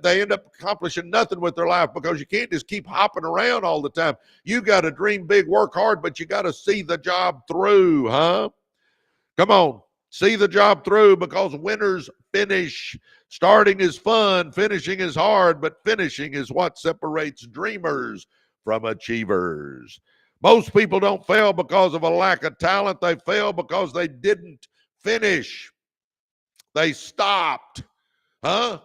they end up accomplishing nothing with their life, because you can't just keep hopping around all the time. You got to dream big, work hard, but you got to see the job through, huh? Come on, see the job through, because winners finish. Starting is fun, finishing is hard, but finishing is what separates dreamers from achievers. Most people don't fail because of a lack of talent. They fail because they didn't finish. They stopped, huh?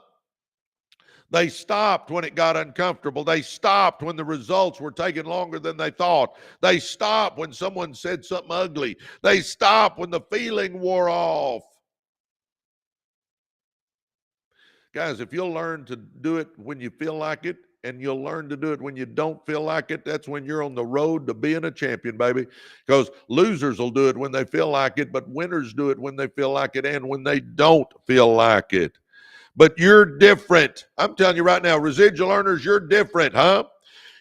They stopped when it got uncomfortable. They stopped when the results were taking longer than they thought. They stopped when someone said something ugly. They stopped when the feeling wore off. Guys, if you'll learn to do it when you feel like it, and you'll learn to do it when you don't feel like it, that's when you're on the road to being a champion, baby. Because losers will do it when they feel like it, but winners do it when they feel like it and when they don't feel like it. But you're different. I'm telling you right now, residual earners, you're different, huh?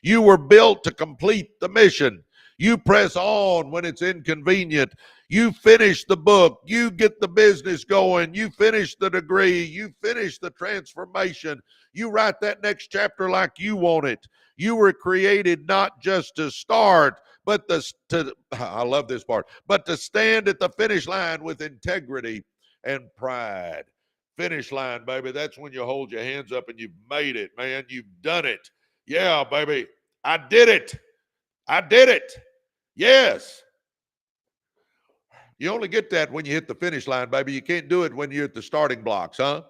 You were built to complete the mission. You press on when it's inconvenient. You finish the book. You get the business going. You finish the degree. You finish the transformation. You write that next chapter like you want it. You were created not just to start, but I love this part, but to stand at the finish line with integrity and pride. Finish line, baby. That's when you hold your hands up and you've made it, man. You've done it. Yeah, baby. I did it. I did it. Yes. You only get that when you hit the finish line, baby. You can't do it when you're at the starting blocks, huh?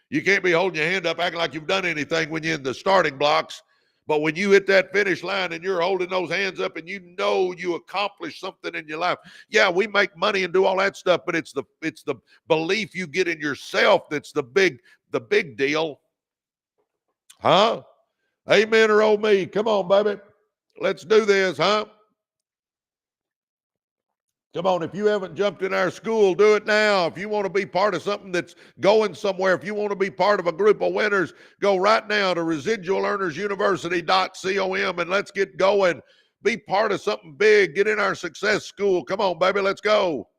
You can't be holding your hand up acting like you've done anything when you're in the starting blocks. But when you hit that finish line and you're holding those hands up and you know you accomplished something in your life. Yeah, we make money and do all that stuff, but it's the belief you get in yourself that's the big deal. Huh? Amen or oh me. Come on, baby. Let's do this, huh? Come on, if you haven't jumped in our school, do it now. If you want to be part of something that's going somewhere, if you want to be part of a group of winners, go right now to residualearnersuniversity.com and let's get going. Be part of something big. Get in our success school. Come on, baby, let's go.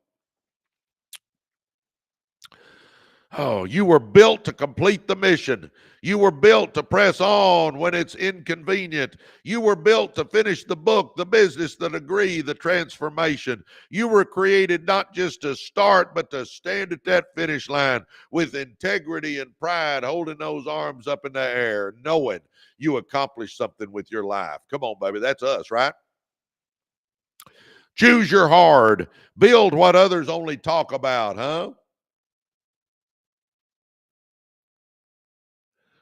Oh, you were built to complete the mission. You were built to press on when it's inconvenient. You were built to finish the book, the business, the degree, the transformation. You were created not just to start, but to stand at that finish line with integrity and pride, holding those arms up in the air, knowing you accomplished something with your life. Come on, baby. That's us, right? Choose your hard. Build what others only talk about, huh?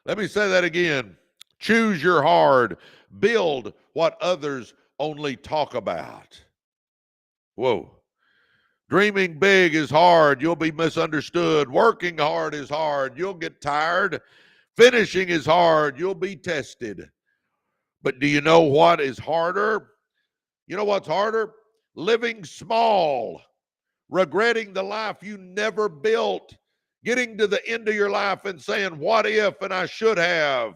Let me say that again. Choose your hard. Build what others only talk about. Whoa. Dreaming big is hard. You'll be misunderstood. Working hard is hard. You'll get tired. Finishing is hard. You'll be tested. But do you know what is harder? You know what's harder? Living small. Regretting the life you never built. Getting to the end of your life and saying, what if, and I should have.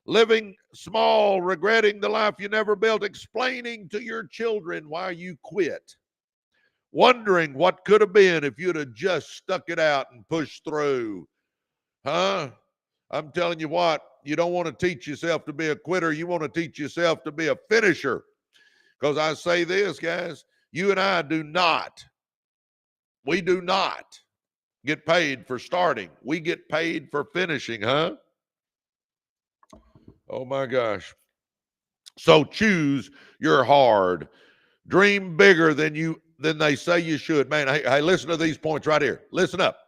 Living small, regretting the life you never built, explaining to your children why you quit. Wondering what could have been if you'd have just stuck it out and pushed through. Huh? I'm telling you what, you don't want to teach yourself to be a quitter. You want to teach yourself to be a finisher. Because I say this, guys, you and I do not get paid for starting. We get paid for finishing, huh? Oh my gosh. So choose your hard. Dream bigger than they say you should. Man, hey, listen to these points right here. Listen up.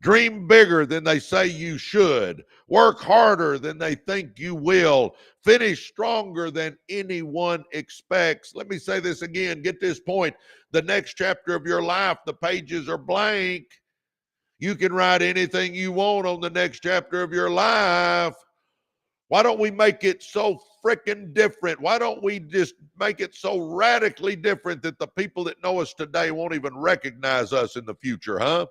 Dream bigger than they say you should. Work harder than they think you will. Finish stronger than anyone expects. Let me say this again. Get this point. The next chapter of your life, the pages are blank. You can write anything you want on the next chapter of your life. Why don't we make it so freaking different? Why don't we just make it so radically different that the people that know us today won't even recognize us in the future, huh?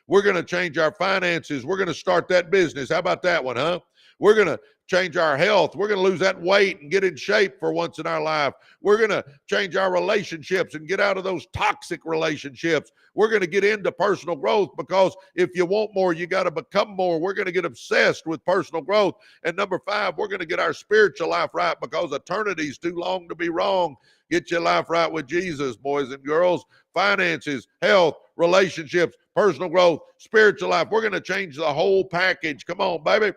We're going to change our finances. We're going to start that business. How about that one, huh? We're going to change our health. We're going to lose that weight and get in shape for once in our life. We're going to change our relationships and get out of those toxic relationships. We're going to get into personal growth, because if you want more, you got to become more. We're going to get obsessed with personal growth. And number 5, we're going to get our spiritual life right, because eternity is too long to be wrong. Get your life right with Jesus, boys and girls. Finances, health, relationships, personal growth, spiritual life. We're going to change the whole package. Come on, baby.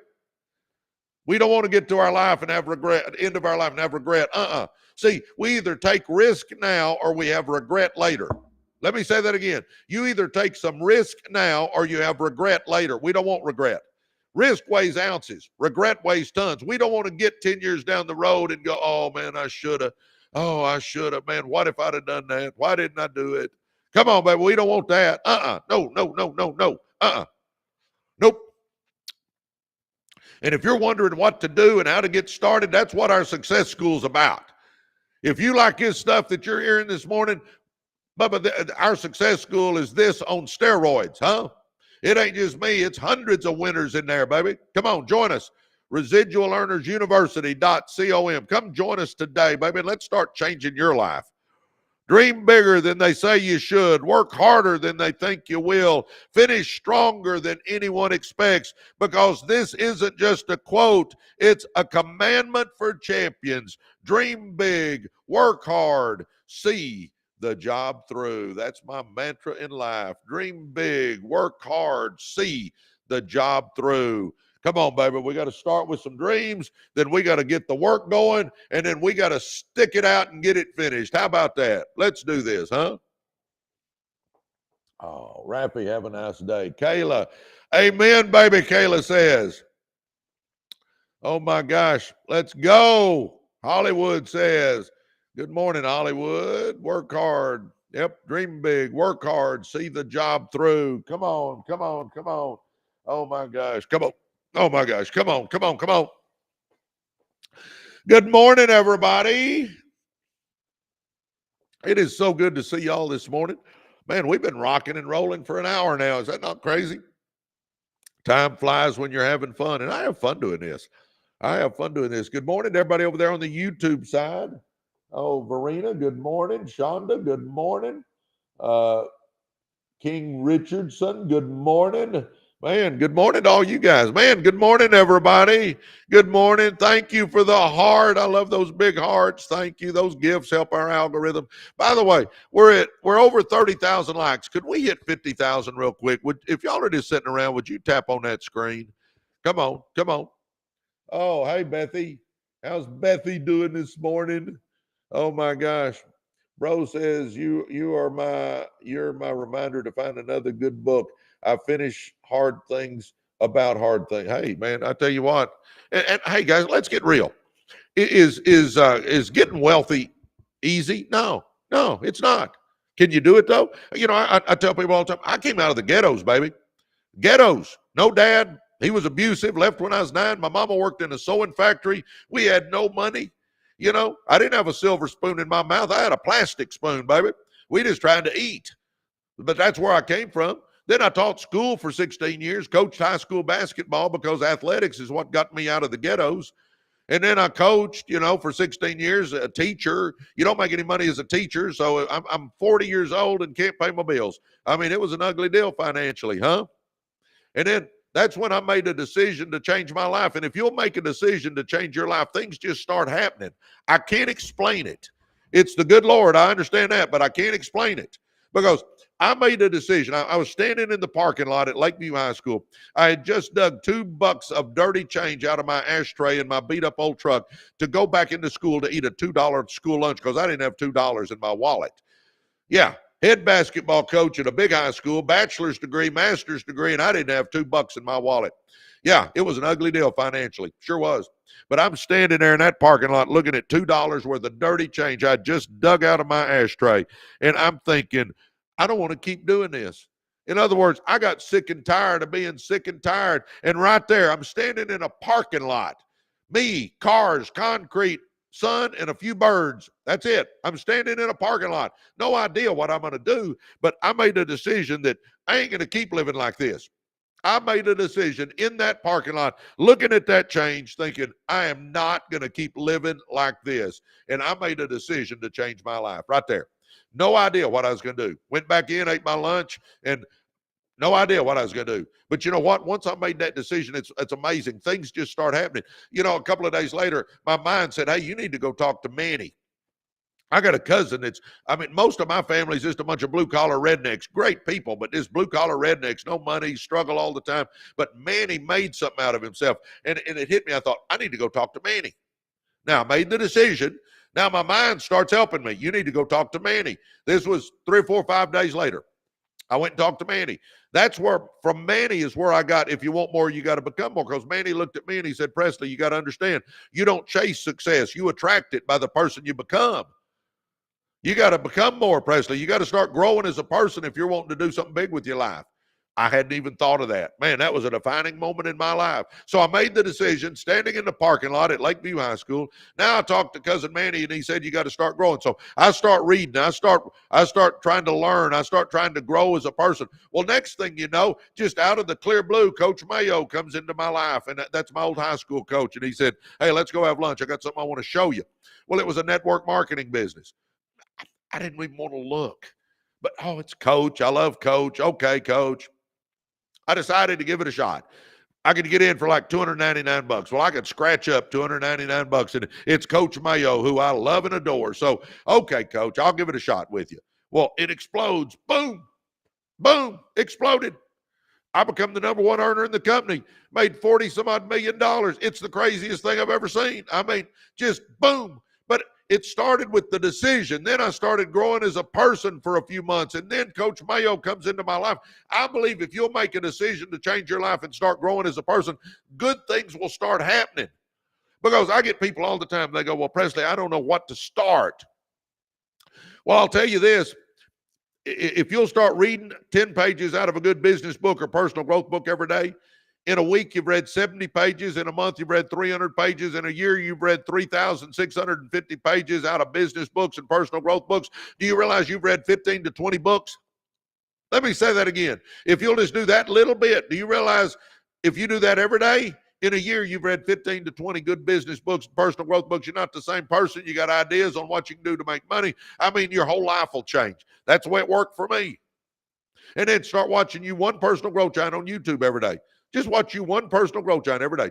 We don't want to get to our life and have regret, end of our life and have regret. See, we either take risk now or we have regret later. Let me say that again. You either take some risk now or you have regret later. We don't want regret. Risk weighs ounces. Regret weighs tons. We don't want to get 10 years down the road and go, oh, man, I should have. Oh, I should have. Man, what if I'd have done that? Why didn't I do it? Come on, baby. We don't want that. No. Nope. And if you're wondering what to do and how to get started, that's what our success school is about. If you like this stuff that you're hearing this morning, Bubba, our success school is this on steroids, huh? It ain't just me. It's hundreds of winners in there, baby. Come on, join us. Residual Earners University.com. Come join us today, baby. Let's start changing your life. Dream bigger than they say you should. Work harder than they think you will. Finish stronger than anyone expects, because this isn't just a quote. It's a commandment for champions. Dream big, work hard, see the job through. That's my mantra in life. Dream big, work hard, see the job through. Come on, baby. We got to start with some dreams. Then we got to get the work going. And then we got to stick it out and get it finished. How about that? Let's do this, huh? Oh, Raffy, have a nice day. Kayla. Amen, baby, Kayla says. Oh, my gosh. Let's go. Hollywood says. Good morning, Hollywood. Work hard. Yep. Dream big. Work hard. See the job through. Come on. Come on. Come on. Oh, my gosh. Come on. Oh, my gosh. Come on, come on, come on. Good morning, everybody. It is so good to see y'all this morning. Man, we've been rocking and rolling for an hour now. Is that not crazy? Time flies when you're having fun, and I have fun doing this. Good morning to everybody over there on the YouTube side. Oh, Verena, good morning. Shonda, good morning. King Richardson, good morning. Man, good morning to all you guys. Man, good morning, everybody. Good morning. Thank you for the heart. I love those big hearts. Thank you. Those gifts help our algorithm. By the way, we're over 30,000 likes. Could we hit 50,000 real quick? If y'all are just sitting around, would you tap on that screen? Come on, come on. Oh, hey, Bethy. How's Bethy doing this morning? Oh my gosh. Bro says you're my reminder to find another good book. I finish hard things about hard things. Hey, man, I tell you what. And hey, guys, let's get real. Is getting wealthy easy? No, it's not. Can you do it though? You know, I tell people all the time. I came out of the ghettos, baby. Ghettos. No dad. He was abusive. Left when I was 9. My mama worked in a sewing factory. We had no money. You know, I didn't have a silver spoon in my mouth. I had a plastic spoon, baby. We just tried to eat. But that's where I came from. Then I taught school for 16 years, coached high school basketball because athletics is what got me out of the ghettos. And then I coached, you know, for 16 years, a teacher. You don't make any money as a teacher. So I'm 40 years old and can't pay my bills. I mean, it was an ugly deal financially, huh? And then that's when I made a decision to change my life. And if you'll make a decision to change your life, things just start happening. I can't explain it. It's the good Lord. I understand that, but I can't explain it because I made a decision. I was standing in the parking lot at Lakeview High School. I had just dug $2 of dirty change out of my ashtray in my beat up old truck to go back into school to eat a $2 school lunch because I didn't have $2 in my wallet. Yeah. head basketball coach at a big high school, bachelor's degree, master's degree, and I didn't have $2 in my wallet. Yeah, it was an ugly deal financially. Sure was. But I'm standing there in that parking lot looking at $2 worth of dirty change I just dug out of my ashtray. And I'm thinking, I don't want to keep doing this. In other words, I got sick and tired of being sick and tired. And right there, I'm standing in a parking lot. Me, cars, concrete, sun, and a few birds. That's it. I'm standing in a parking lot. No idea what I'm going to do, but I made a decision that I ain't going to keep living like this. I made a decision in that parking lot, looking at that change, thinking, I am not going to keep living like this. And I made a decision to change my life right there. No idea what I was going to do. Went back in, ate my lunch, and no idea what I was going to do. But you know what? Once I made that decision, it's amazing. Things just start happening. You know, a couple of days later, my mind said, hey, you need to go talk to Manny. I got a cousin most of my family is just a bunch of blue-collar rednecks. Great people, but just blue-collar rednecks, no money, struggle all the time. But Manny made something out of himself. And it hit me. I thought, I need to go talk to Manny. Now, I made the decision. Now, my mind starts helping me. You need to go talk to Manny. This was 3 or 4 or 5 days later. I went and talked to Manny. That's where, from Manny is where I got, if you want more, you got to become more. Because Manny looked at me and he said, Presley, you got to understand, you don't chase success. You attract it by the person you become. You got to become more, Presley. You got to start growing as a person if you're wanting to do something big with your life. I hadn't even thought of that. Man, that was a defining moment in my life. So I made the decision, standing in the parking lot at Lakeview High School. Now I talked to Cousin Manny, and he said, you got to start growing. So I start reading. I start trying to learn. I start trying to grow as a person. Well, next thing you know, just out of the clear blue, Coach Mayo comes into my life, and that's my old high school coach. And he said, hey, let's go have lunch. I got something I want to show you. Well, it was a network marketing business. I didn't even want to look. But, it's Coach. I love Coach. Okay, Coach. I decided to give it a shot. I could get in for like $299. Well, I could scratch up $299, and it's Coach Mayo, who I love and adore. So, okay, Coach, I'll give it a shot with you. Well, it explodes. Boom, boom, exploded. I become the number one earner in the company, made 40 some odd $1 million. It's the craziest thing I've ever seen. I mean, just boom. But it started with the decision. Then I started growing as a person for a few months. And then Coach Mayo comes into my life. I believe if you'll make a decision to change your life and start growing as a person, good things will start happening. Because I get people all the time, they go, well, Presley, I don't know what to start. Well, I'll tell you this. If you'll start reading 10 pages out of a good business book or personal growth book every day, in a week, you've read 70 pages. In a month, you've read 300 pages. In a year, you've read 3,650 pages out of business books and personal growth books. Do you realize you've read 15 to 20 books? Let me say that again. If you'll just do that little bit, do you realize if you do that every day, in a year, you've read 15 to 20 good business books and personal growth books. You're not the same person. You got ideas on what you can do to make money. I mean, your whole life will change. That's the way it worked for me. And then start watching you one personal growth channel on YouTube every day. Just watch you one personal growth giant every day.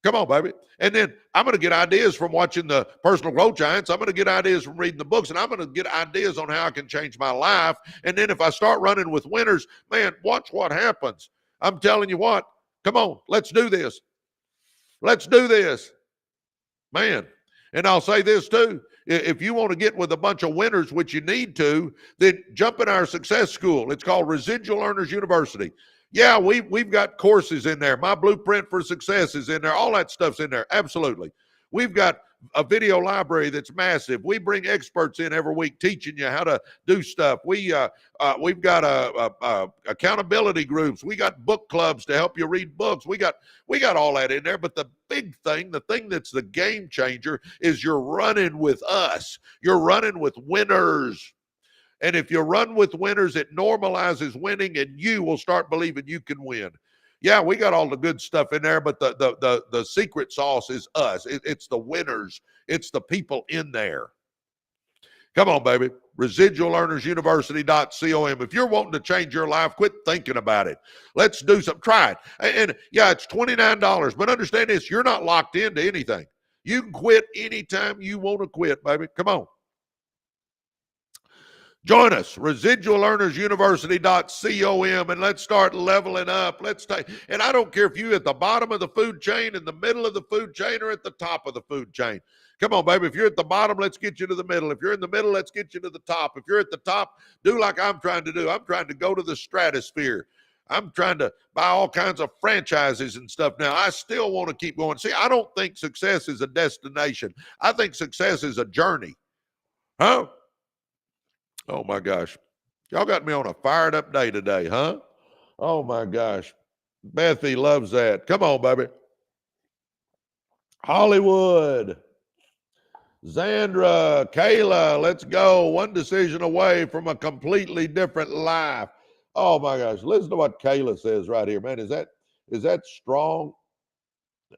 Come on, baby. And then I'm going to get ideas from watching the personal growth giants. I'm going to get ideas from reading the books, and I'm going to get ideas on how I can change my life. And then if I start running with winners, man, watch what happens. I'm telling you what, come on, let's do this. Let's do this. Man. And I'll say this too. If you want to get with a bunch of winners, which you need to, then jump in our success school. It's called Residual Earners University. Yeah, we've got courses in there. My blueprint for success is in there. All that stuff's in there. Absolutely. We've got a video library that's massive. We bring experts in every week teaching you how to do stuff. We've got accountability groups. We got book clubs to help you read books. We got all that in there. But the big thing, the thing that's the game changer is you're running with us. You're running with winners. And if you run with winners, it normalizes winning, and you will start believing you can win. Yeah, we got all the good stuff in there, but the secret sauce is us. It's the winners. It's the people in there. Come on, baby. ResidualEarnersUniversity.com. If you're wanting to change your life, quit thinking about it. Let's do something. Try it. And yeah, it's $29. But understand this, you're not locked into anything. You can quit anytime you want to quit, baby. Come on. Join us, residualearnersuniversity.com, and let's start leveling up. And I don't care if you're at the bottom of the food chain, in the middle of the food chain, or at the top of the food chain. Come on, baby. If you're at the bottom, let's get you to the middle. If you're in the middle, let's get you to the top. If you're at the top, do like I'm trying to do. I'm trying to go to the stratosphere. I'm trying to buy all kinds of franchises and stuff now. I still want to keep going. See, I don't think success is a destination. I think success is a journey. Huh? Oh, my gosh. Y'all got me on a fired up day today, huh? Oh, my gosh. Bethy loves that. Come on, baby. Hollywood. Zandra, Kayla, let's go. One decision away from a completely different life. Oh my gosh. Listen to what Kayla says right here. Man, is that strong?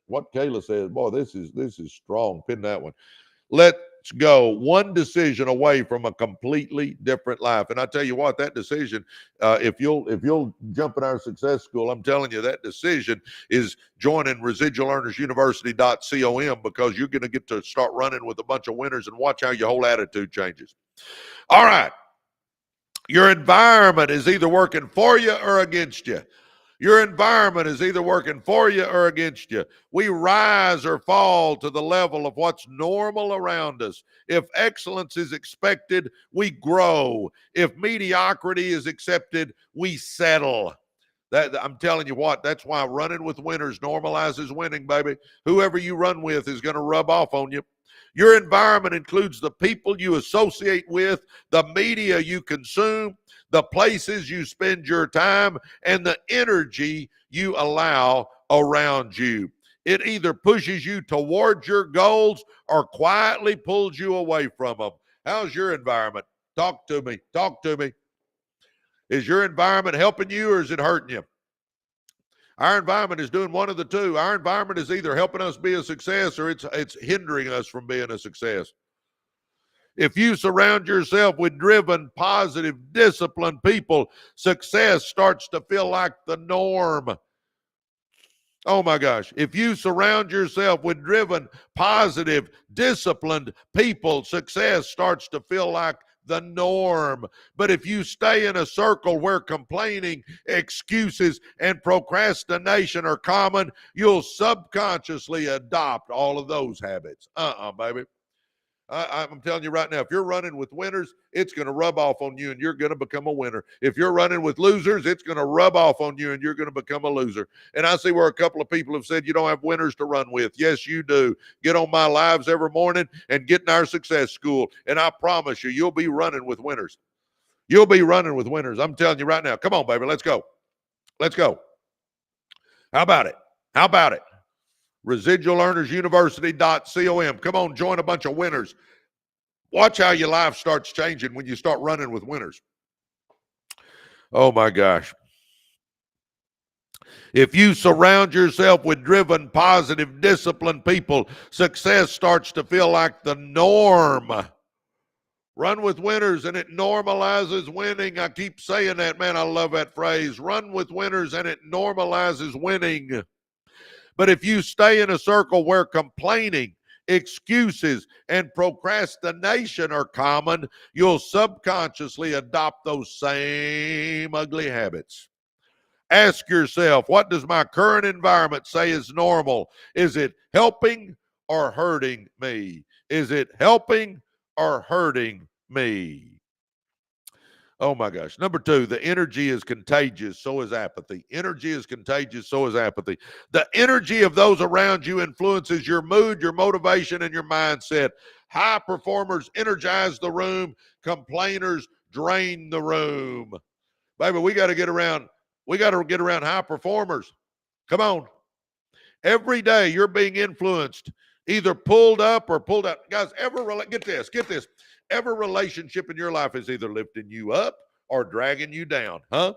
What Kayla says, boy, this is strong. Pin that one. Let's go. One decision away from a completely different life. And I tell you what, that decision, if you'll jump in our success school, I'm telling you, that decision is joining residualearnersuniversity.com, because you're going to get to start running with a bunch of winners and watch how your whole attitude changes. All right. Your environment is either working for you or against you. Your environment is either working for you or against you. We rise or fall to the level of what's normal around us. If excellence is expected, we grow. If mediocrity is accepted, we settle. I'm telling you what, that's why running with winners normalizes winning, baby. Whoever you run with is going to rub off on you. Your environment includes the people you associate with, the media you consume, the places you spend your time, and the energy you allow around you. It either pushes you towards your goals or quietly pulls you away from them. How's your environment? Talk to me. Talk to me. Is your environment helping you or is it hurting you? Our environment is doing one of the two. Our environment is either helping us be a success or it's hindering us from being a success. If you surround yourself with driven, positive, disciplined people, success starts to feel like the norm. Oh my gosh. If you surround yourself with driven, positive, disciplined people, success starts to feel like the norm. But if you stay in a circle where complaining, excuses, and procrastination are common, you'll subconsciously adopt all of those habits. Baby. I'm telling you right now, if you're running with winners, it's going to rub off on you and you're going to become a winner. If you're running with losers, it's going to rub off on you and you're going to become a loser. And I see where a couple of people have said you don't have winners to run with. Yes, you do. Get on my lives every morning and get in our success school. And I promise you, you'll be running with winners. You'll be running with winners. I'm telling you right now. Come on, baby. Let's go. Let's go. How about it? How about it? residualearnersuniversity.com. Come on, join a bunch of winners. Watch how your life starts changing when you start running with winners. Oh my gosh. If you surround yourself with driven, positive, disciplined people, success starts to feel like the norm. Run with winners and it normalizes winning. I keep saying that, man. I love that phrase. Run with winners and it normalizes winning. But if you stay in a circle where complaining, excuses, and procrastination are common, you'll subconsciously adopt those same ugly habits. Ask yourself, what does my current environment say is normal? Is it helping or hurting me? Is it helping or hurting me? Oh my gosh. Number 2, the energy is contagious, so is apathy. Energy is contagious, so is apathy. The energy of those around you influences your mood, your motivation, and your mindset. High performers energize the room. Complainers drain the room. Baby, we got to get around high performers. Come on. Every day you're being influenced, either pulled up or pulled out. Guys, get this. Every relationship in your life is either lifting you up or dragging you down, huh?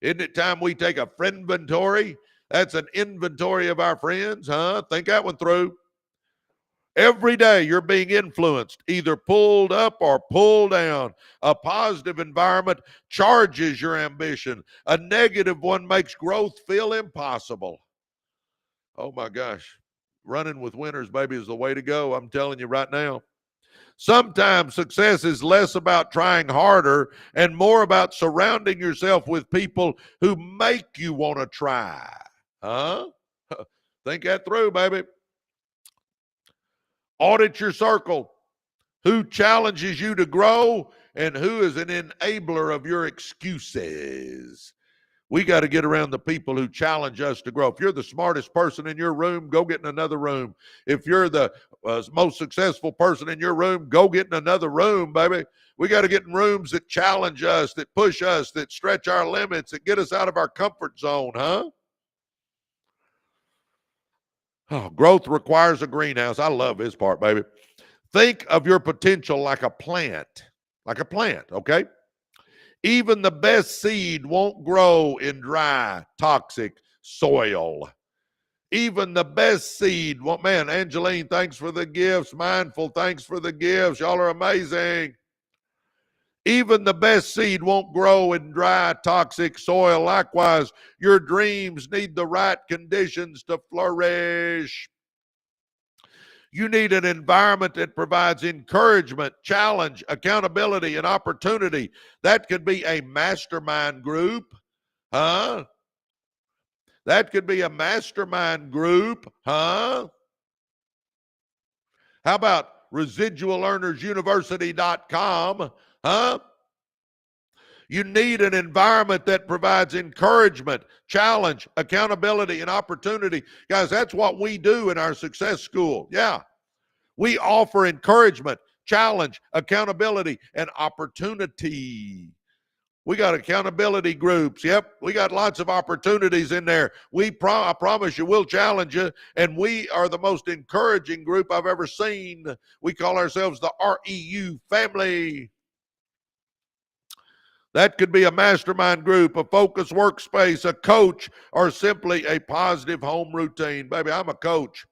Isn't it time we take a friend inventory? That's an inventory of our friends, huh? Think that one through. Every day you're being influenced, either pulled up or pulled down. A positive environment charges your ambition. A negative one makes growth feel impossible. Oh my gosh. Running with winners, baby, is the way to go. I'm telling you right now. Sometimes success is less about trying harder and more about surrounding yourself with people who make you want to try. Huh? Think that through, baby. Audit your circle. Who challenges you to grow and who is an enabler of your excuses? We got to get around the people who challenge us to grow. If you're the smartest person in your room, go get in another room. If you're the most successful person in your room, go get in another room, baby. We got to get in rooms that challenge us, that push us, that stretch our limits, that get us out of our comfort zone, huh? Oh, growth requires a greenhouse. I love this part, baby. Think of your potential like a plant, okay? Even the best seed won't grow in dry, toxic soil. Even the best seed won't. Man, Angeline, thanks for the gifts. Mindful, thanks for the gifts. Y'all are amazing. Even the best seed won't grow in dry, toxic soil. Likewise, your dreams need the right conditions to flourish. You need an environment that provides encouragement, challenge, accountability, and opportunity. That could be a mastermind group, huh? That could be a mastermind group, huh? How about residualearnersuniversity.com, huh? You need an environment that provides encouragement, challenge, accountability, and opportunity. Guys, that's what we do in our success school. Yeah. We offer encouragement, challenge, accountability, and opportunity. We got accountability groups. Yep, we got lots of opportunities in there. I promise you, we'll challenge you, and we are the most encouraging group I've ever seen. We call ourselves the REU family. That could be a mastermind group, a focused workspace, a coach, or simply a positive home routine. Baby, I'm a coach.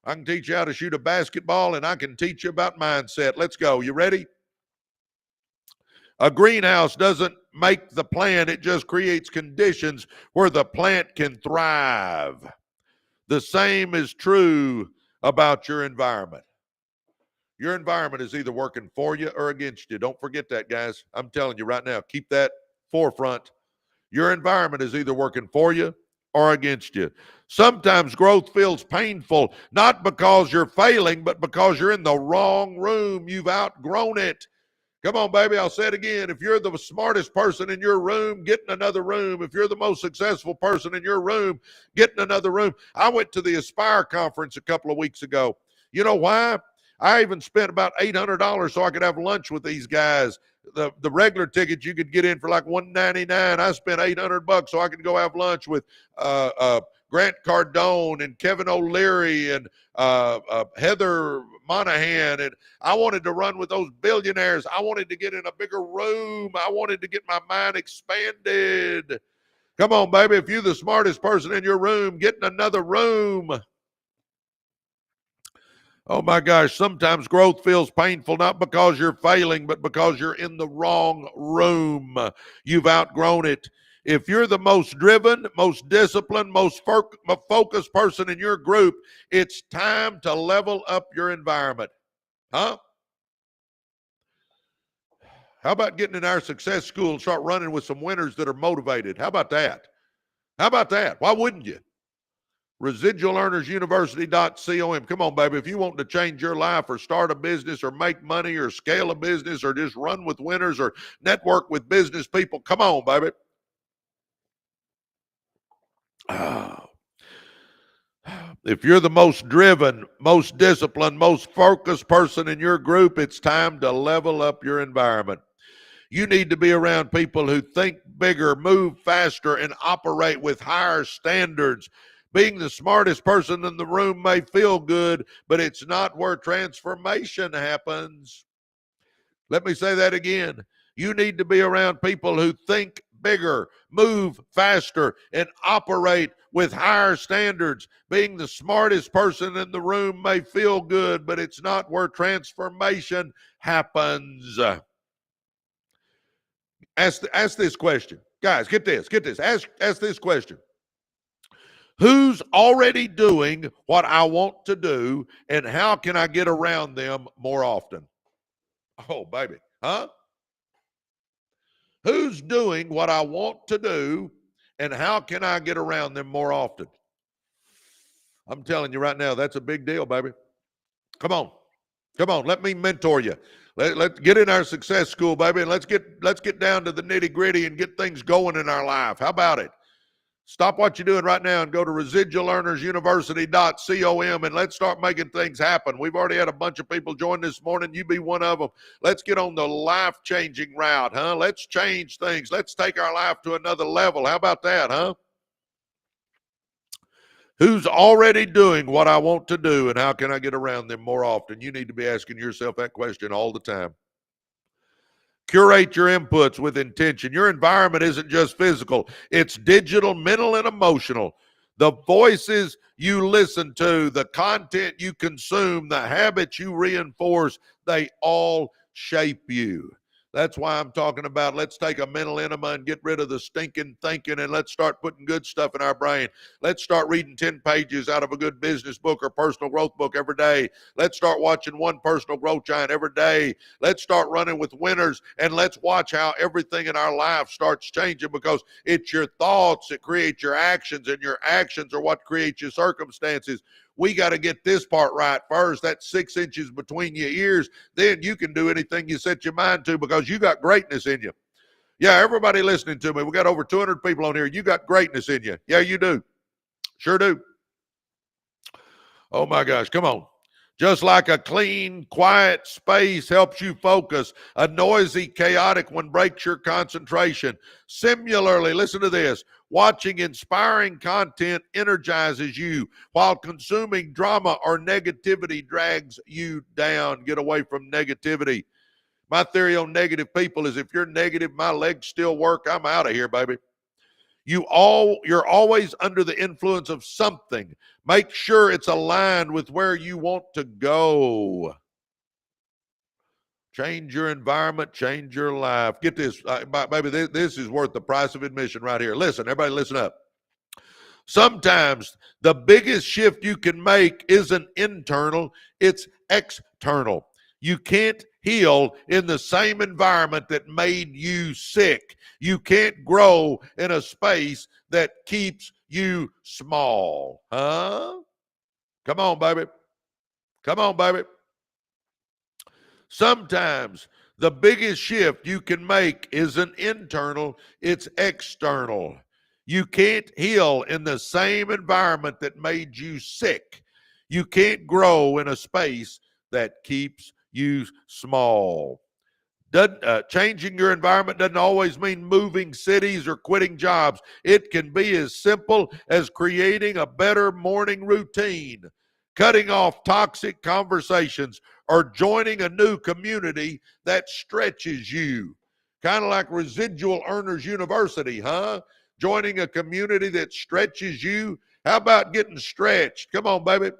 I can teach you how to shoot a basketball, and I can teach you about mindset. Let's go. You ready? A greenhouse doesn't make the plant. It just creates conditions where the plant can thrive. The same is true about your environment. Your environment is either working for you or against you. Don't forget that, guys. I'm telling you right now, keep that forefront. Your environment is either working for you or against you. Sometimes growth feels painful, not because you're failing, but because you're in the wrong room. You've outgrown it. Come on, baby. I'll say it again. If you're the smartest person in your room, get in another room. If you're the most successful person in your room, get in another room. I went to the Aspire conference a couple of weeks ago. You know why? I even spent about $800 so I could have lunch with these guys. The regular tickets you could get in for like $199. I spent $800 so I could go have lunch with Grant Cardone and Kevin O'Leary and Heather Monahan. And I wanted to run with those billionaires. I wanted to get in a bigger room. I wanted to get my mind expanded. Come on, baby. If you're the smartest person in your room, get in another room. Oh my gosh, sometimes growth feels painful, not because you're failing, but because you're in the wrong room. You've outgrown it. If you're the most driven, most disciplined, most focused person in your group, it's time to level up your environment. Huh? How about getting in our success school and start running with some winners that are motivated? How about that? How about that? Why wouldn't you? Residualearnersuniversity.com. Come on, baby. If you want to change your life or start a business or make money or scale a business or just run with winners or network with business people, come on, baby. If you're the most driven, most disciplined, most focused person in your group, it's time to level up your environment. You need to be around people who think bigger, move faster, and operate with higher standards. Being the smartest person in the room may feel good, but it's not where transformation happens. Let me say that again. You need to be around people who think bigger, move faster, and operate with higher standards. Being the smartest person in the room may feel good, but it's not where transformation happens. Ask this question. Guys, get this. Ask this question. Who's already doing what I want to do, and how can I get around them more often? Oh, baby. Huh? Who's doing what I want to do, and how can I get around them more often? I'm telling you right now, that's a big deal, baby. Come on. Come on. Let me mentor you. Let's get in our success school, baby, and let's get down to the nitty-gritty and get things going in our life. How about it? Stop what you're doing right now and go to residualearnersuniversity.com and let's start making things happen. We've already had a bunch of people join this morning. You be one of them. Let's get on the life-changing route, huh? Let's change things. Let's take our life to another level. How about that, huh? Who's already doing what I want to do, and how can I get around them more often? You need to be asking yourself that question all the time. Curate your inputs with intention. Your environment isn't just physical, it's digital, mental, and emotional. The voices you listen to, the content you consume, the habits you reinforce, they all shape you. That's why I'm talking about let's take a mental enema and get rid of the stinking thinking, and let's start putting good stuff in our brain. Let's start reading 10 pages out of a good business book or personal growth book every day. Let's start watching one personal growth giant every day. Let's start running with winners, and let's watch how everything in our life starts changing, because it's your thoughts that create your actions, and your actions are what create your circumstances. We got to get this part right first. That's 6 inches between your ears. Then you can do anything you set your mind to, because you got greatness in you. Yeah, everybody listening to me, we got over 200 people on here. You got greatness in you. Yeah, you do. Sure do. Oh my gosh, come on. Just like a clean, quiet space helps you focus, a noisy, chaotic one breaks your concentration. Similarly, listen to this. Watching inspiring content energizes you, while consuming drama or negativity drags you down. Get away from negativity. My theory on negative people is if you're negative, my legs still work, I'm out of here, baby. You're always under the influence of something. Make sure it's aligned with where you want to go. Change your environment, change your life. Get this, baby, this is worth the price of admission right here. Listen, everybody listen up. Sometimes the biggest shift you can make isn't internal, it's external. You can't heal in the same environment that made you sick. You can't grow in a space that keeps you small. Huh? Come on, baby. Come on, baby. Sometimes the biggest shift you can make isn't internal, it's external. You can't heal in the same environment that made you sick. You can't grow in a space that keeps you small. Changing your environment doesn't always mean moving cities or quitting jobs. It can be as simple as creating a better morning routine, cutting off toxic conversations, or joining a new community that stretches you. Kind of like Residual Earners University, huh? Joining a community that stretches you. How about getting stretched? Come on, baby.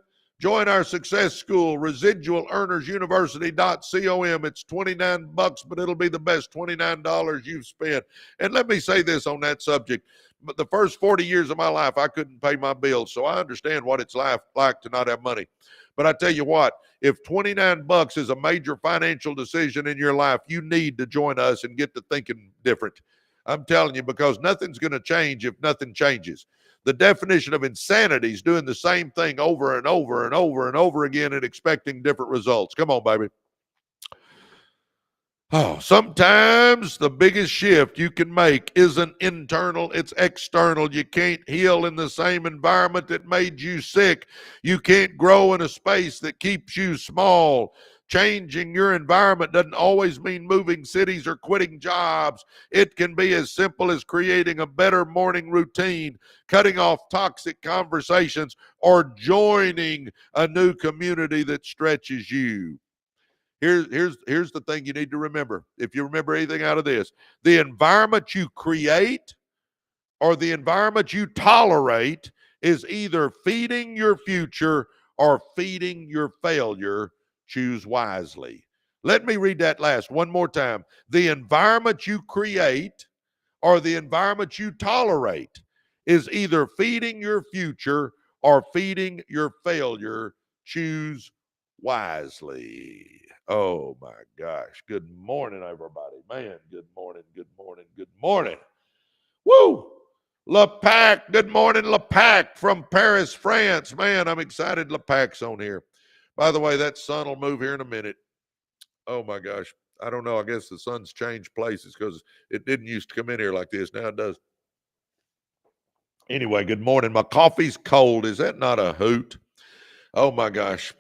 Join our success school, residualearnersuniversity.com. It's $29, but it'll be the best $29 you've spent. And let me say this on that subject. But the first 40 years of my life, I couldn't pay my bills, so I understand what it's like to not have money. But I tell you what, if $29 is a major financial decision in your life, you need to join us and get to thinking different. I'm telling you, because nothing's going to change if nothing changes. The definition of insanity is doing the same thing over and over and over and over again and expecting different results. Come on, baby. Oh, sometimes the biggest shift you can make isn't internal, it's external. You can't heal in the same environment that made you sick. You can't grow in a space that keeps you small. Changing your environment doesn't always mean moving cities or quitting jobs. It can be as simple as creating a better morning routine, cutting off toxic conversations, or joining a new community that stretches you. Here's the thing you need to remember. If you remember anything out of this, the environment you create or the environment you tolerate is either feeding your future or feeding your failure. Choose wisely. Let me read that last one more time. The environment you create or the environment you tolerate is either feeding your future or feeding your failure. Choose wisely. Oh my gosh. Good morning, everybody. Man, good morning, good morning, good morning. Woo! LePac, good morning, LePac from Paris, France. Man, I'm excited LePac's on here. By the way, that sun will move here in a minute. Oh my gosh. I don't know. I guess the sun's changed places because it didn't used to come in here like this. Now it does. Anyway, good morning. My coffee's cold. Is that not a hoot? Oh my gosh.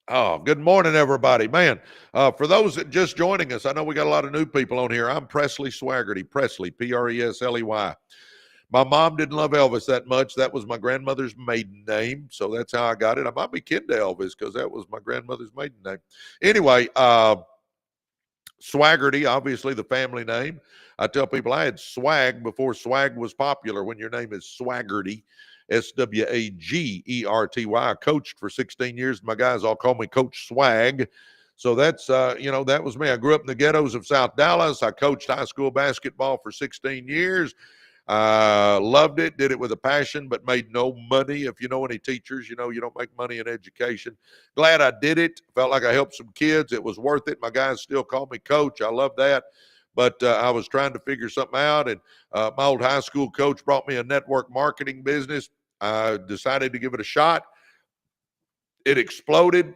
Oh, good morning, everybody. Man, for those that just joining us, I know we got a lot of new people on here. I'm Presley Swagerty, Presley, Presley. My mom didn't love Elvis that much. That was my grandmother's maiden name, so that's how I got it. I might be kin to Elvis because that was my grandmother's maiden name. Anyway, Swagerty, obviously the family name. I tell people I had swag before swag was popular. When your name is Swagerty, Swagerty. I coached for 16 years. My guys all call me Coach Swag. So that's, that was me. I grew up in the ghettos of South Dallas. I coached high school basketball for 16 years. Loved it, did it with a passion, but made no money. If you know any teachers, you know you don't make money in education. Glad I did it. Felt like I helped some kids. It was worth it. My guys still call me coach. I love that. But I was trying to figure something out, and my old high school coach brought me a network marketing business. I decided to give it a shot. It exploded.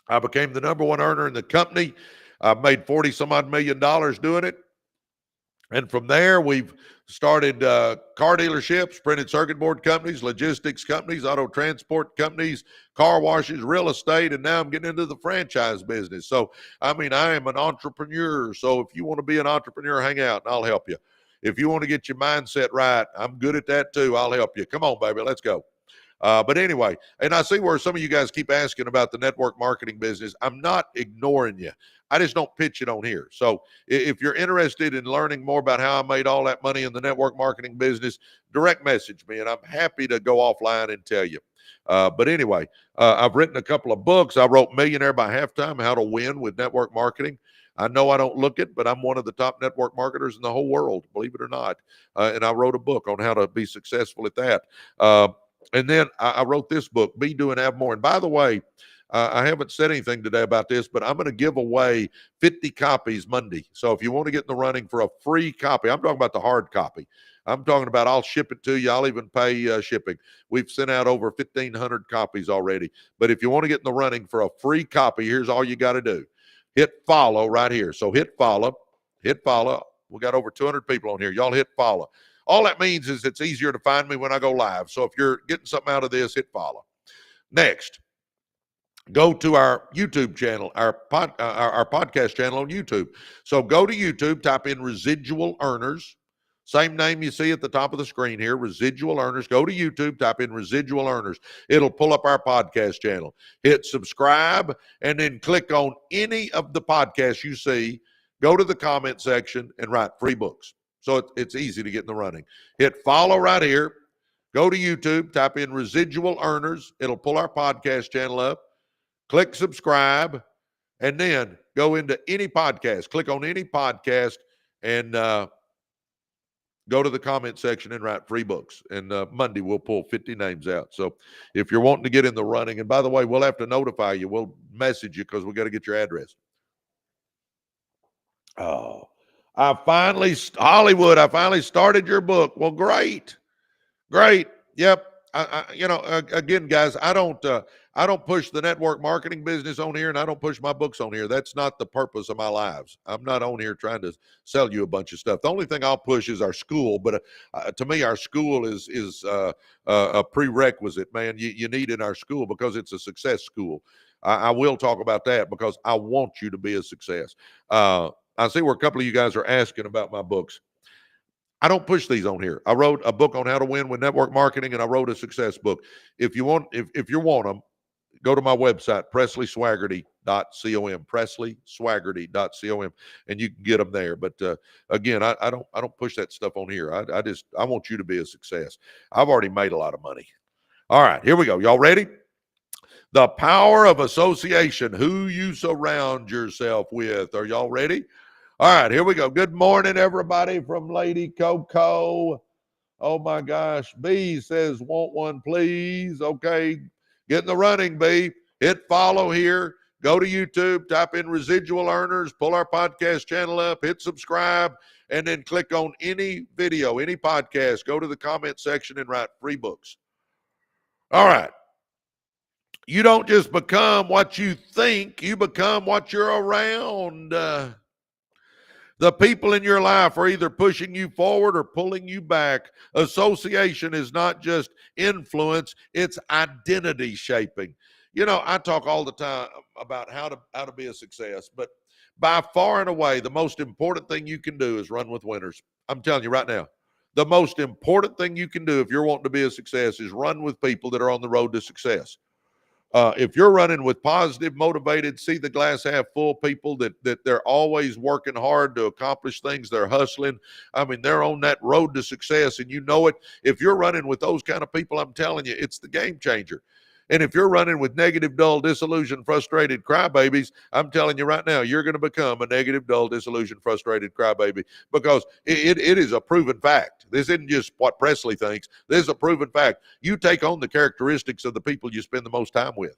I became the number one earner in the company. I made 40 some odd $1 million doing it. And from there, we've started car dealerships, printed circuit board companies, logistics companies, auto transport companies, car washes, real estate, and now I'm getting into the franchise business. So, I am an entrepreneur. So if you want to be an entrepreneur, hang out and I'll help you. If you want to get your mindset right, I'm good at that too. I'll help you. Come on, baby, let's go. But anyway, and I see where some of you guys keep asking about the network marketing business. I'm not ignoring you. I just don't pitch it on here. So if you're interested in learning more about how I made all that money in the network marketing business, direct message me, and I'm happy to go offline and tell you. But anyway, I've written a couple of books. I wrote Millionaire by Halftime, How to Win with Network Marketing. I know I don't look it, but I'm one of the top network marketers in the whole world, believe it or not. And I wrote a book on how to be successful at that. And then I wrote this book, Be, Do, and Have More. And by the way, I haven't said anything today about this, but I'm going to give away 50 copies Monday. So if you want to get in the running for a free copy, I'm talking about the hard copy. I'm talking about I'll ship it to you. I'll even pay shipping. We've sent out over 1,500 copies already. But if you want to get in the running for a free copy, here's all you got to do. Hit follow right here. So hit follow. Hit follow. We got over 200 people on here. Y'all hit follow. All that means is it's easier to find me when I go live. So if you're getting something out of this, hit follow. Next, go to our YouTube channel, our podcast channel on YouTube. So go to YouTube, type in Residual Earners. Same name you see at the top of the screen here, Residual Earners. Go to YouTube, type in Residual Earners. It'll pull up our podcast channel. Hit subscribe, and then click on any of the podcasts you see. Go to the comment section and write free books. So it's easy to get in the running. Hit follow right here. Go to YouTube, type in Residual Earners. It'll pull our podcast channel up. Click subscribe, and then go into any podcast. Click on any podcast and go to the comment section and write free books. And Monday, we'll pull 50 names out. So if you're wanting to get in the running, and by the way, we'll have to notify you. We'll message you because we got to get your address. Oh, Hollywood, I finally started your book. Well, great. Yep. Again, guys, I don't push the network marketing business on here, and I don't push my books on here. That's not the purpose of my lives. I'm not on here trying to sell you a bunch of stuff. The only thing I'll push is our school. But to me, our school is a prerequisite, man. You need in our school because it's a success school. I will talk about that because I want you to be a success. I see where a couple of you guys are asking about my books. I don't push these on here. I wrote a book on how to win with network marketing, and I wrote a success book. If you want them, go to my website, PresleySwagerty.com, PresleySwagerty.com, and you can get them there. But again, I don't push that stuff on here. I want you to be a success. I've already made a lot of money. All right, here we go. Y'all ready? The power of association, who you surround yourself with. Are y'all ready? All right, here we go. Good morning, everybody, from Lady Coco. Oh, my gosh. B says, want one, please. Okay, get in the running, B. Hit follow here. Go to YouTube, type in Residual Earners, pull our podcast channel up, hit subscribe, and then click on any video, any podcast. Go to the comment section and write free books. All right. You don't just become what you think, you become what you're around. The people in your life are either pushing you forward or pulling you back. Association is not just influence, it's identity shaping. You know, I talk all the time about how to be a success, but by far and away, the most important thing you can do is run with winners. I'm telling you right now, the most important thing you can do if you're wanting to be a success is run with people that are on the road to success. If you're running with positive, motivated, see the glass half full people that they're always working hard to accomplish things, they're hustling. I mean, they're on that road to success, and you know it. If you're running with those kind of people, I'm telling you, it's the game changer. And if you're running with negative, dull, disillusioned, frustrated crybabies, I'm telling you right now, you're going to become a negative, dull, disillusioned, frustrated crybaby, because it is a proven fact. This isn't just what Presley thinks. This is a proven fact. You take on the characteristics of the people you spend the most time with.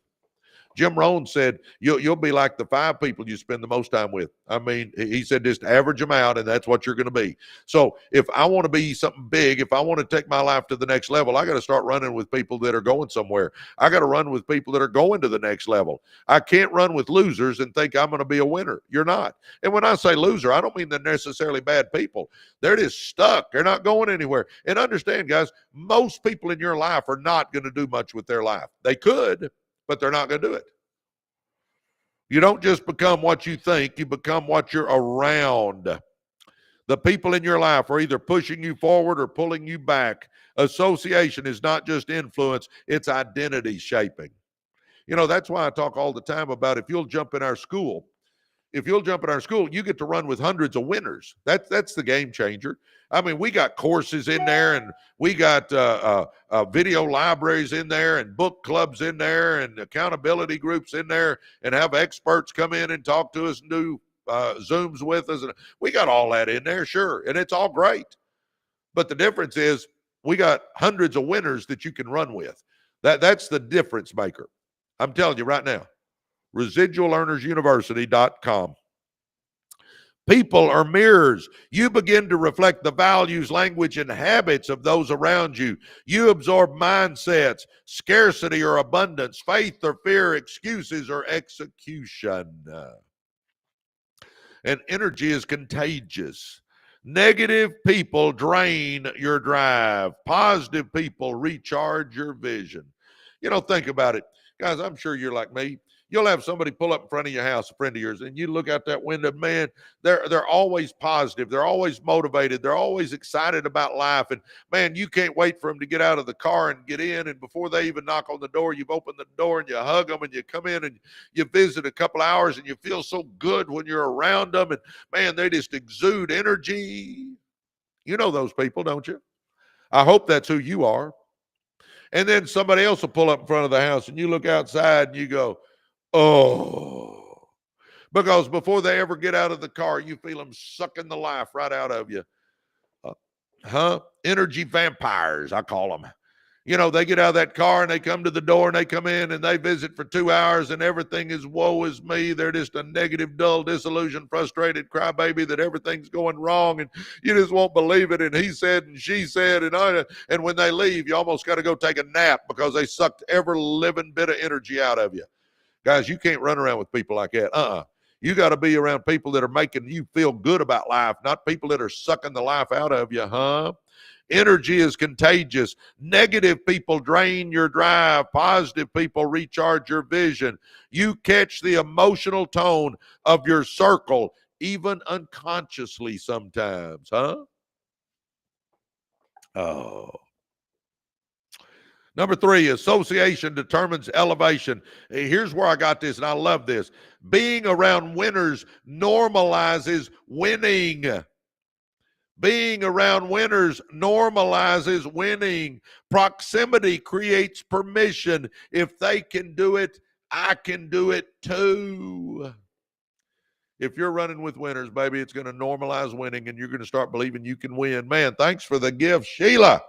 Jim Rohn said, you'll be like the 5 people you spend the most time with. I mean, he said, just average them out, and that's what you're going to be. So if I want to be something big, if I want to take my life to the next level, I got to start running with people that are going somewhere. I got to run with people that are going to the next level. I can't run with losers and think I'm going to be a winner. You're not. And when I say loser, I don't mean they're necessarily bad people. They're just stuck. They're not going anywhere. And understand, guys, most people in your life are not going to do much with their life. They could, but they're not going to do it. You don't just become what you think, you become what you're around. The people in your life are either pushing you forward or pulling you back. Association is not just influence, it's identity shaping. You know, that's why I talk all the time about if you'll jump in our school, you get to run with hundreds of winners. That's the game changer. I mean, we got courses in there, and we got video libraries in there, and book clubs in there, and accountability groups in there, and have experts come in and talk to us and do Zooms with us. And we got all that in there, sure, and it's all great. But the difference is we got hundreds of winners that you can run with. That's the difference maker. I'm telling you right now. ResidualEarnersUniversity.com. People are mirrors. You begin to reflect the values, language, and habits of those around you. You absorb mindsets, scarcity or abundance, faith or fear, excuses or execution. And energy is contagious. Negative people drain your drive. Positive people recharge your vision. You know, think about it. Guys, I'm sure you're like me. You'll have somebody pull up in front of your house, a friend of yours, and you look out that window, man, they're always positive. They're always motivated. They're always excited about life. And, man, you can't wait for them to get out of the car and get in. And before they even knock on the door, you've opened the door and you hug them and you come in and you visit a couple hours and you feel so good when you're around them. And, man, they just exude energy. You know those people, don't you? I hope that's who you are. And then somebody else will pull up in front of the house and you look outside and you go, oh, because before they ever get out of the car, you feel them sucking the life right out of you. Energy vampires, I call them. You know, they get out of that car and they come to the door and they come in and they visit for 2 hours and everything is woe is me. They're just a negative, dull, disillusioned, frustrated crybaby that everything's going wrong and you just won't believe it. And he said and she said and when they leave, you almost got to go take a nap because they sucked every living bit of energy out of you. Guys, you can't run around with people like that. You got to be around people that are making you feel good about life, not people that are sucking the life out of you, Energy is contagious. Negative people drain your drive. Positive people recharge your vision. You catch the emotional tone of your circle, even unconsciously sometimes, Oh. Number 3, association determines elevation. Here's where I got this, and I love this. Being around winners normalizes winning. Being around winners normalizes winning. Proximity creates permission. If they can do it, I can do it too. If you're running with winners, baby, it's going to normalize winning, and you're going to start believing you can win. Man, thanks for the gift, Sheila.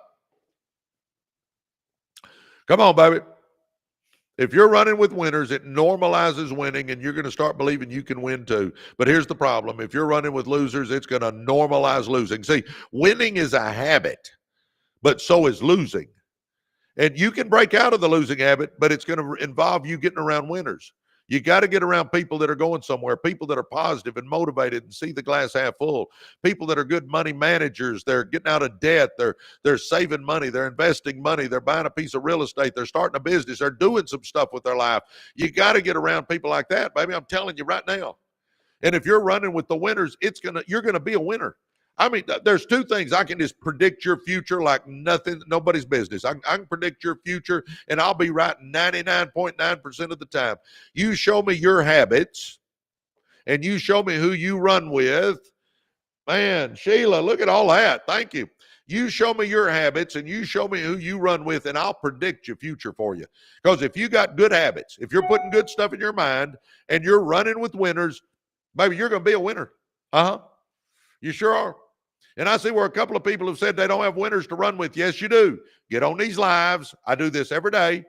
Come on, baby. If you're running with winners, it normalizes winning, and you're going to start believing you can win too. But here's the problem. If you're running with losers, it's going to normalize losing. See, winning is a habit, but so is losing. And you can break out of the losing habit, but it's going to involve you getting around winners. You got to get around people that are going somewhere, people that are positive and motivated and see the glass half full, people that are good money managers. They're getting out of debt. They're saving money. They're investing money. They're buying a piece of real estate. They're starting a business. They're doing some stuff with their life. You got to get around people like that, baby. I'm telling you right now. And if you're running with the winners, you're going to be a winner. I mean, there's two things. I can just predict your future like nobody's business. I can predict your future, and I'll be right 99.9% of the time. You show me your habits, and you show me who you run with. Man, Sheila, look at all that. Thank you. You show me your habits, and you show me who you run with, and I'll predict your future for you. Because if you got good habits, if you're putting good stuff in your mind, and you're running with winners, baby, you're going to be a winner. You sure are. And I see where a couple of people have said they don't have winners to run with. Yes, you do. Get on these lives. I do this every day.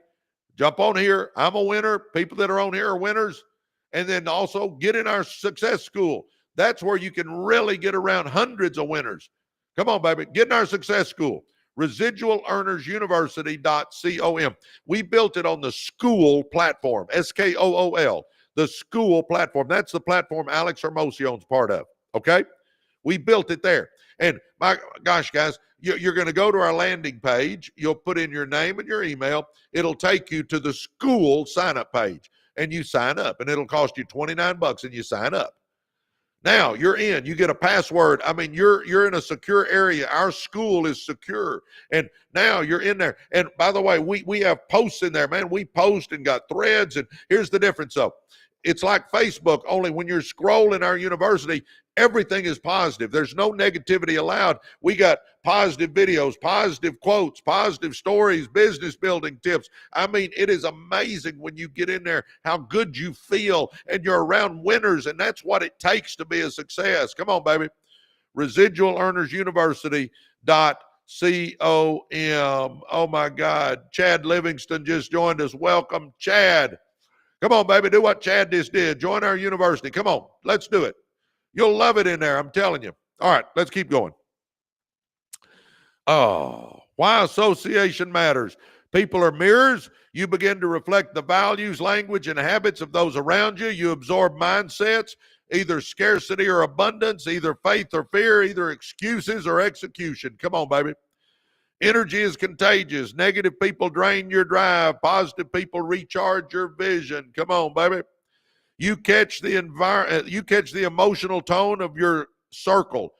Jump on here. I'm a winner. People that are on here are winners. And then also get in our success school. That's where you can really get around hundreds of winners. Come on, baby. Get in our success school. Residual Earners University.com. We built it on the school platform. SKOOL. The school platform. That's the platform Alex Hermosion's part of. Okay? We built it there. And my gosh, guys, you're going to go to our landing page. You'll put in your name and your email. It'll take you to the school sign-up page, and you sign up, and it'll cost you $29, and you sign up. Now you're in. You get a password. I mean, you're in a secure area. Our school is secure, and now you're in there. And by the way, we have posts in there, man. We post and got threads. And here's the difference, though. It's like Facebook, only when you're scrolling our university, everything is positive. There's no negativity allowed. We got positive videos, positive quotes, positive stories, business building tips. I mean, it is amazing when you get in there how good you feel, and you're around winners, and that's what it takes to be a success. Come on, baby. Residual Earners University.com. Oh, my God. Chad Livingston just joined us. Welcome, Chad. Come on, baby, do what Chad just did. Join our university. Come on, let's do it. You'll love it in there, I'm telling you. All right, let's keep going. Oh, why association matters. People are mirrors. You begin to reflect the values, language, and habits of those around you. You absorb mindsets, either scarcity or abundance, either faith or fear, either excuses or execution. Come on, baby. Energy is contagious. Negative people drain your drive. Positive people recharge your vision. Come on, baby. You catch the emotional tone of your circle.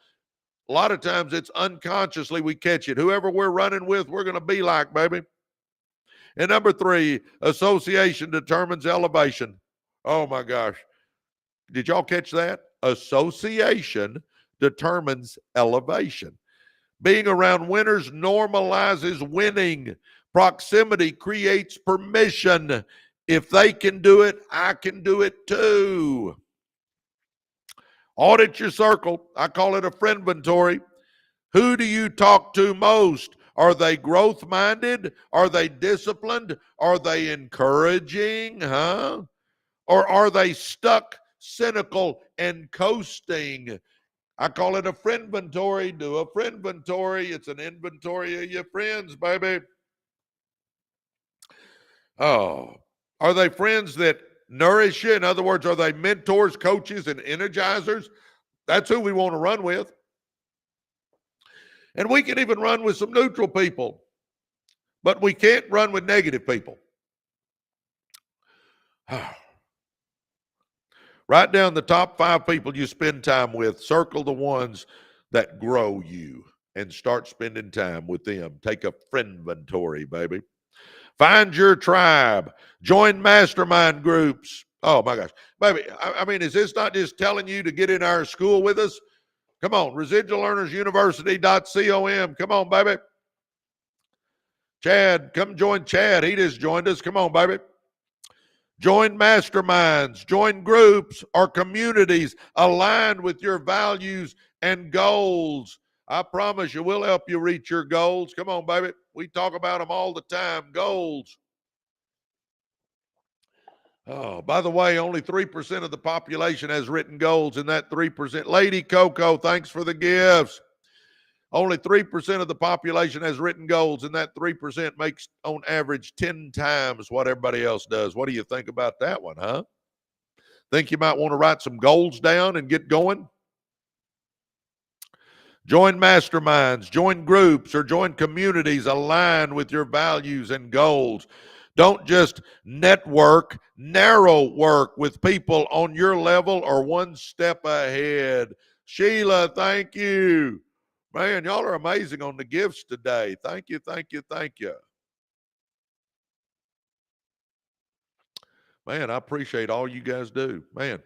A lot of times it's unconsciously we catch it. Whoever we're running with, we're going to be like, baby. And number 3, association determines elevation. Oh my gosh. Did y'all catch that? Association determines elevation. Being around winners normalizes winning. Proximity creates permission. If they can do it, I can do it too. Audit your circle. I call it a friend inventory. Who do you talk to most? Are they growth-minded? Are they disciplined? Are they encouraging? Or are they stuck, cynical, and coasting? I call it a friend inventory. Do a friend inventory. It's an inventory of your friends, baby. Oh, are they friends that nourish you? In other words, are they mentors, coaches, and energizers? That's who we want to run with. And we can even run with some neutral people, but we can't run with negative people. Write down the top 5 people you spend time with. Circle the ones that grow you and start spending time with them. Take a friend inventory, baby. Find your tribe. Join mastermind groups. Oh, my gosh. Baby, I mean, is this not just telling you to get in our school with us? Come on, Residual Earners University.com. Come on, baby. Chad, come join Chad. He just joined us. Come on, baby. Join masterminds, join groups or communities aligned with your values and goals. I promise you, we'll help you reach your goals. Come on, baby. We talk about them all the time, goals. Oh, by the way, only 3% of the population has written goals, and that 3%, Lady Coco, thanks for the gifts. Only 3% of the population has written goals, and that 3% makes, on average, 10 times what everybody else does. What do you think about that one, huh? Think you might want to write some goals down and get going? Join masterminds, join groups, or join communities aligned with your values and goals. Don't just network, narrow work with people on your level or one step ahead. Sheila, thank you. Man, y'all are amazing on the gifts today. Thank you, thank you, thank you. Man, I appreciate all you guys do. Man,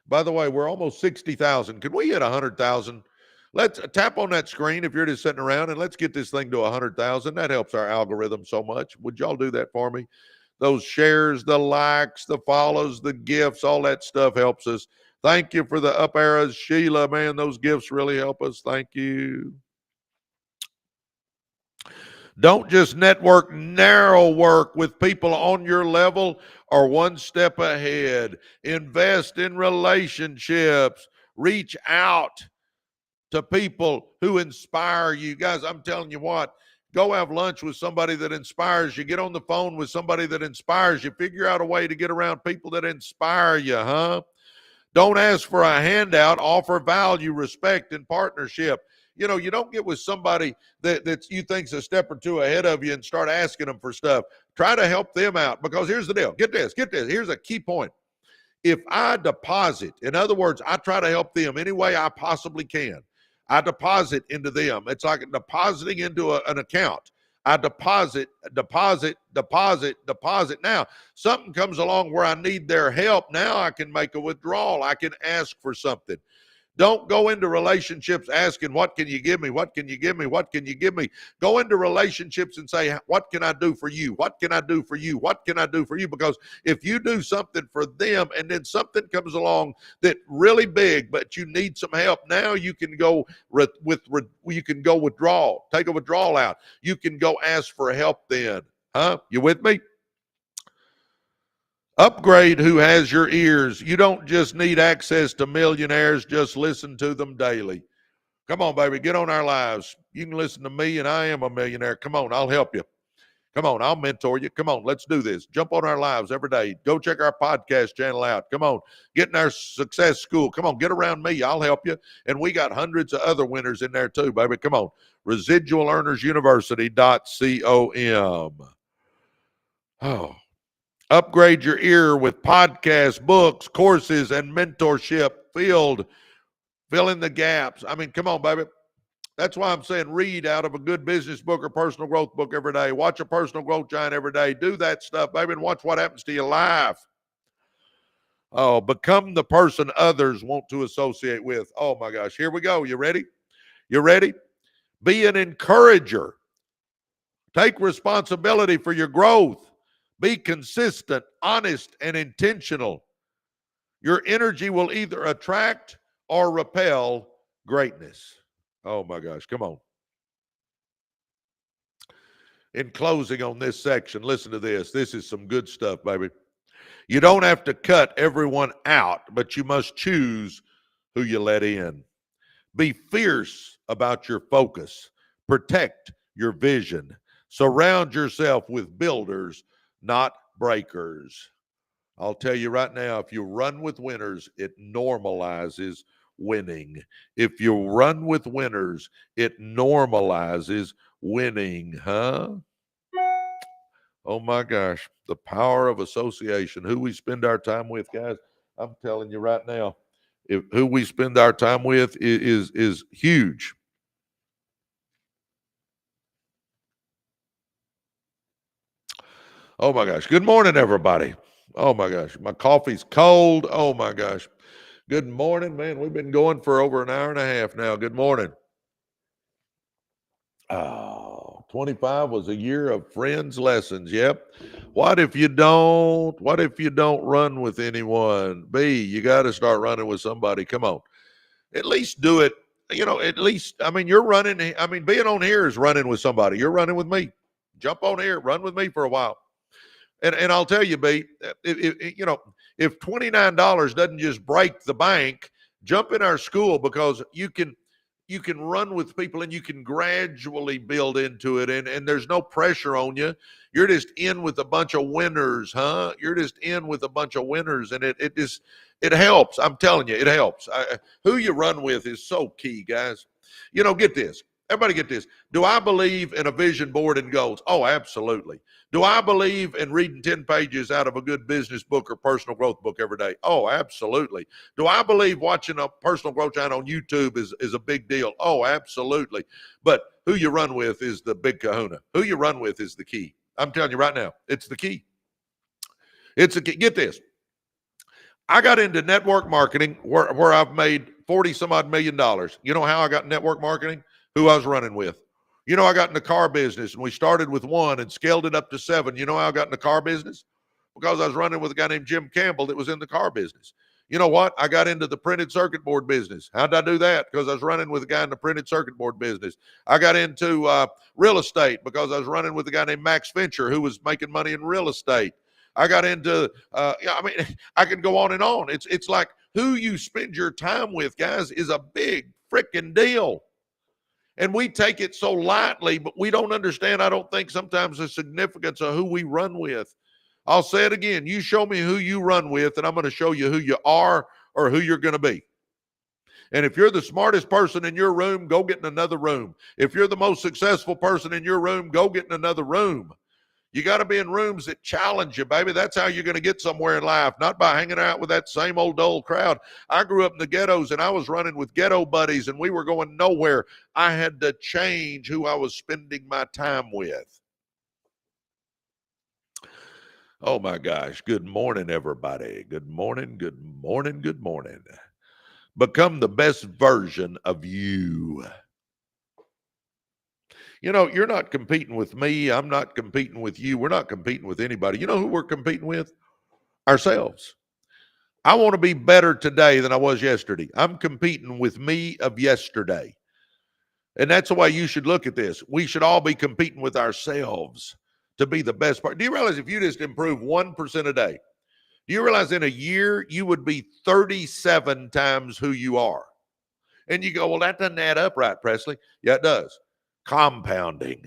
by the way, we're almost 60,000. Could we hit 100,000? Let's tap on that screen if you're just sitting around, and let's get this thing to 100,000. That helps our algorithm so much. Would y'all do that for me? Those shares, the likes, the follows, the gifts, all that stuff helps us. Thank you for the up arrows, Sheila. Man, those gifts really help us. Thank you. Don't just network, narrow work with people on your level or one step ahead. Invest in relationships. Reach out to people who inspire you. Guys, I'm telling you what, go have lunch with somebody that inspires you. Get on the phone with somebody that inspires you. Figure out a way to get around people that inspire you, huh? Don't ask for a handout. Offer value, respect, and partnership. You know, you don't get with somebody that you think's a step or two ahead of you and start asking them for stuff. Try to help them out, because here's the deal. Get this. Here's a key point. If I deposit, in other words, I try to help them any way I possibly can. I deposit into them. It's like depositing into an account. I deposit. Now, something comes along where I need their help. Now I can make a withdrawal. I can ask for something. Don't go into relationships asking, what can you give me? What can you give me? What can you give me? Go into relationships and say, what can I do for you? What can I do for you? What can I do for you? Because if you do something for them and then something comes along that really big, but you need some help, now you can go withdraw, take a withdrawal out. You can go ask for help then. Huh? You with me? Upgrade who has your ears. You don't just need access to millionaires, just listen to them daily. Come on, baby, get on our lives. You can listen to me, and I am a millionaire. Come on, I'll help you. Come on, I'll mentor you. Come on, let's do this. Jump on our lives every day. Go check our podcast channel out. Come on, get in our success school. Come on, get around me. I'll help you. And we got hundreds of other winners in there too, baby. Come on, residualearnersuniversity.com. Oh. Upgrade your ear with podcasts, books, courses, and mentorship. Fill in the gaps. I mean, come on, baby. That's why I'm saying read out of a good business book or personal growth book every day. Watch a personal growth giant every day. Do that stuff, baby, and watch what happens to your life. Oh, become the person others want to associate with. Oh, my gosh. Here we go. You ready? You ready? Be an encourager. Take responsibility for your growth. Be consistent, honest, and intentional. Your energy will either attract or repel greatness. Oh my gosh, come on. In closing on this section, listen to this. This is some good stuff, baby. You don't have to cut everyone out, but you must choose who you let in. Be fierce about your focus. Protect your vision. Surround yourself with builders, not breakers. I'll tell you right now, if you run with winners, it normalizes winning. If you run with winners, it normalizes winning, huh? Oh my gosh, the power of association. Who we spend our time with, guys, I'm telling you right now, who we spend our time with is huge. Oh my gosh. Good morning, everybody. Oh my gosh. My coffee's cold. Oh my gosh. Good morning, man. We've been going for over an hour and a half now. Good morning. Oh, 25 was a year of friends lessons. Yep. What if you don't run with anyone? You got to start running with somebody. Come on. At least do it. At least, you're running. Being on here is running with somebody. You're running with me. Jump on here, run with me for a while. And I'll tell you, B, if $29 doesn't just break the bank, jump in our school, because you can run with people and you can gradually build into it, and there's no pressure on you. You're just in with a bunch of winners, huh? You're just in with a bunch of winners, and it helps. I'm telling you, it helps. Who you run with is so key, guys. Get this. Everybody get this. Do I believe in a vision board and goals? Oh, absolutely. Do I believe in reading 10 pages out of a good business book or personal growth book every day? Oh, absolutely. Do I believe watching a personal growth channel on YouTube is a big deal? Oh, absolutely. But who you run with is the big kahuna. Who you run with is the key. I'm telling you right now, it's the key. It's a key. Get this. I got into network marketing where I've made 40 some odd $1 million. You know how I got network marketing? Who I was running with. I got in the car business, and we started with 1 and scaled it up to 7. You know how I got in the car business? Because I was running with a guy named Jim Campbell that was in the car business. You know what? I got into the printed circuit board business. How did I do that? Because I was running with a guy in the printed circuit board business. I got into real estate because I was running with a guy named Max Fincher, who was making money in real estate. I got into, I can go on and on. It's like who you spend your time with, guys, is a big freaking deal. And we take it so lightly, but we don't understand, I don't think, sometimes the significance of who we run with. I'll say it again. You show me who you run with, and I'm going to show you who you are or who you're going to be. And if you're the smartest person in your room, go get in another room. If you're the most successful person in your room, go get in another room. You got to be in rooms that challenge you, baby. That's how you're going to get somewhere in life, not by hanging out with that same old dull crowd. I grew up in the ghettos, and I was running with ghetto buddies, and we were going nowhere. I had to change who I was spending my time with. Oh, my gosh. Good morning, everybody. Good morning, good morning, good morning. Become the best version of you. You're not competing with me. I'm not competing with you. We're not competing with anybody. You know who we're competing with? Ourselves. I want to be better today than I was yesterday. I'm competing with me of yesterday. And that's the way you should look at this. We should all be competing with ourselves to be the best part. Do you realize if you just improve 1% a day, do you realize in a year you would be 37 times who you are? And you go, well, that doesn't add up right, Presley. Yeah, it does. Compounding.